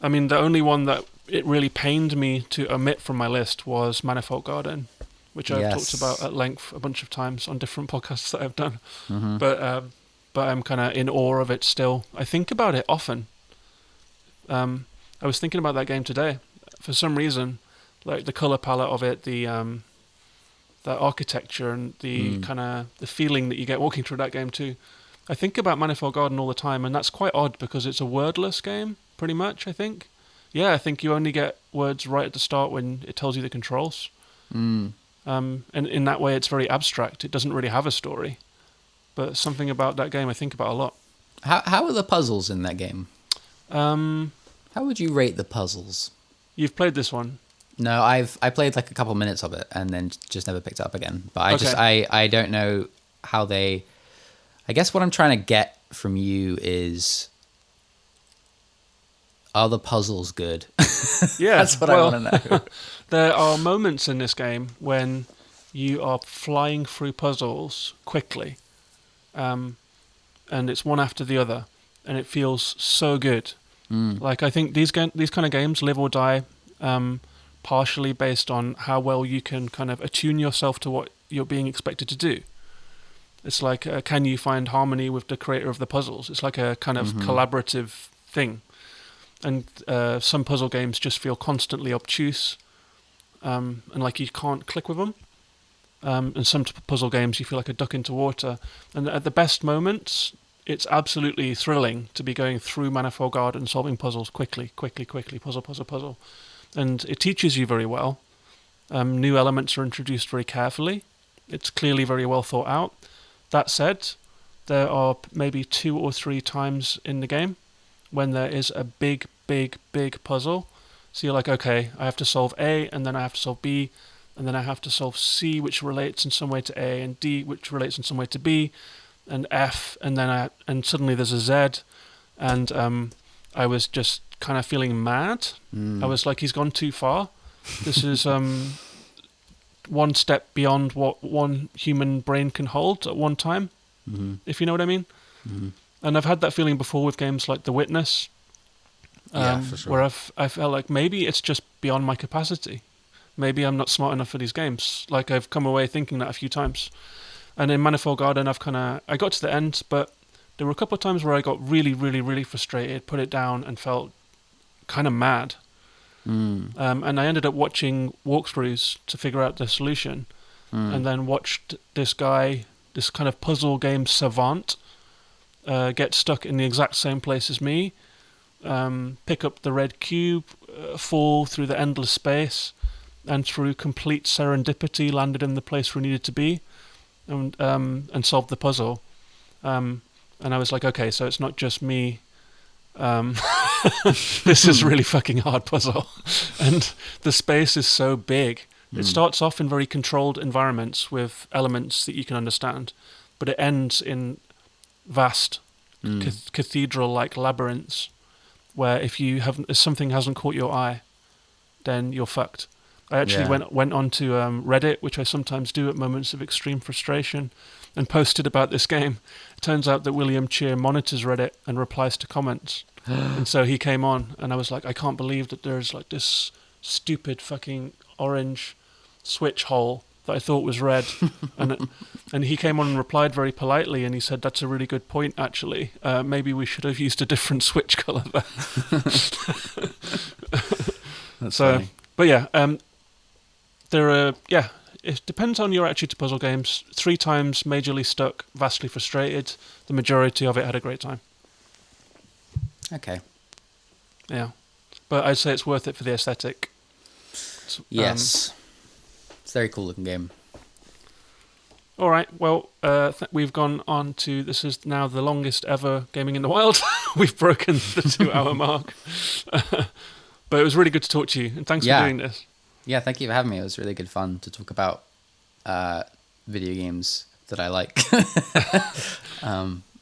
I mean, the only one that it really pained me to omit from my list was Manifold Garden, which I've talked about at length a bunch of times on different podcasts that I've done. But I'm kind of in awe of it still. I think about it often. I was thinking about that game today. For some reason, like the color palette of it, the architecture and the kind of the feeling that you get walking through that game too. I think about Manifold Garden all the time, and that's quite odd because it's a wordless game, pretty much, I think. Yeah, I think you only get words right at the start when it tells you the controls. And in that way, it's very abstract. It doesn't really have a story. But something about that game I think about a lot. How are the puzzles in that game? How would you rate the puzzles? You've played this one? No, I played like a couple minutes of it and then just never picked it up again. But I don't know how they... I guess what I'm trying to get from you is, are the puzzles good? Yeah, that's what I want to know. There are moments in this game when you are flying through puzzles quickly, and it's one after the other, and it feels so good. Like I think these kind of games live or die, partially based on how well you can kind of attune yourself to what you're being expected to do. It's like, can you find harmony with the creator of the puzzles? It's like a kind of collaborative thing. And some puzzle games just feel constantly obtuse, and like you can't click with them. And some puzzle games you feel like a duck into water. And at the best moments, it's absolutely thrilling to be going through Manifold Garden, solving puzzles quickly, puzzle. And it teaches you very well. New elements are introduced very carefully. It's clearly very well thought out. That said, there are maybe 2 or 3 times in the game when there is a big puzzle. So you're like, okay, I have to solve A, and then I have to solve B, and then I have to solve C, which relates in some way to A, and D, which relates in some way to B, and F, and then suddenly there's a Z, and I was just kind of feeling mad. I was like, he's gone too far. This is one step beyond what one human brain can hold at one time, if you know what I mean. And I've had that feeling before with games like The Witness, for sure. where I felt like maybe it's just beyond my capacity. Maybe I'm not smart enough for these games. Like I've come away thinking that a few times. And in Manifold Garden, I got to the end, but there were a couple of times where I got really frustrated, put it down, and felt kind of mad. And I ended up watching walkthroughs to figure out the solution, and then watched this guy, this kind of puzzle game savant, get stuck in the exact same place as me, pick up the red cube, fall through the endless space, and through complete serendipity landed in the place where we needed to be, and solved the puzzle. And I was like, okay, so it's not just me. This is really fucking hard puzzle, and the space is so big. It starts off in very controlled environments with elements that you can understand, but it ends in vast cathedral-like labyrinths where if something hasn't caught your eye, then you're fucked. I actually went on to Reddit, which I sometimes do at moments of extreme frustration, and posted about this game. It turns out that William Cheer monitors Reddit and replies to comments. And so he came on, and I was like, I can't believe that there's like this stupid fucking orange switch hole that I thought was red. And he came on and replied very politely, and he said, that's a really good point, actually. Maybe we should have used a different switch colour there. That's funny. But yeah, it depends on your attitude to puzzle games. 3 times majorly stuck, vastly frustrated. The majority of it had a great time. Okay. Yeah. But I'd say it's worth it for the aesthetic. Yes. It's a very cool looking game. All right. Well, we've gone on to... This is now the longest ever Gaming in the Wild. We've broken the 2-hour mark. But it was really good to talk to you. And thanks for doing this. Yeah, thank you for having me. It was really good fun to talk about video games that I like.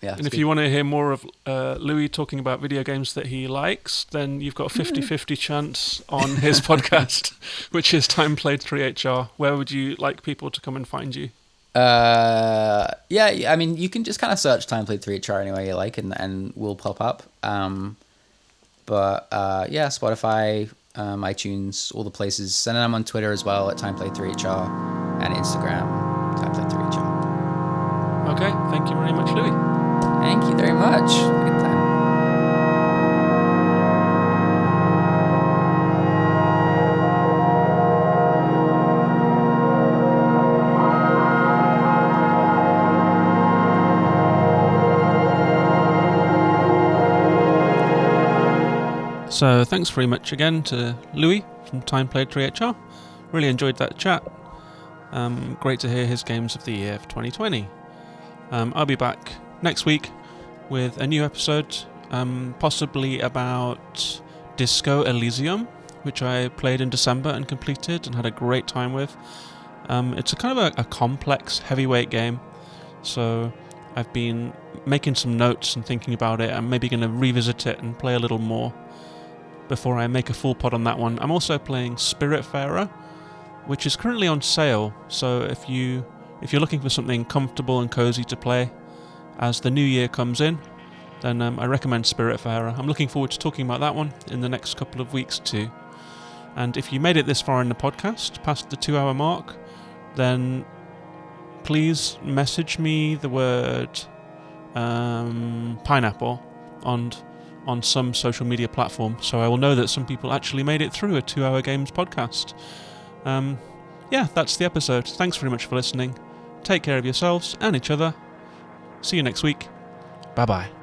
Yeah. And if you want to hear more of Louis talking about video games that he likes, then you've got a 50-50 chance on his podcast, which is Time Played 3HR. Where would you like people to come and find you? Yeah, I mean, you can just kind of search Time Played 3HR anywhere you like, and we'll pop up. But yeah, Spotify, iTunes, all the places. And then I'm on Twitter as well at Time Played 3HR, and Instagram, Time Played 3HR. Okay, thank you very much, Louis. Thank you very much. Good time. So thanks very much again to Louis from Time Played 3HR. Really enjoyed that chat. Great to hear his games of the year of 2020. I'll be back next week with a new episode, possibly about Disco Elysium, which I played in December and completed and had a great time with. It's a kind of a complex heavyweight game, so I've been making some notes and thinking about it. I'm maybe going to revisit it and play a little more before I make a full pod on that one. I'm also playing Spiritfarer, which is currently on sale, so if you're looking for something comfortable and cozy to play as the new year comes in, then I recommend Spiritfarer. I'm looking forward to talking about that one in the next couple of weeks too. And if you made it this far in the podcast, past the 2-hour mark, then please message me the word pineapple on some social media platform, so I will know that some people actually made it through a 2-hour games podcast. Yeah, that's the episode. Thanks very much for listening. Take care of yourselves and each other. See you next week. Bye-bye.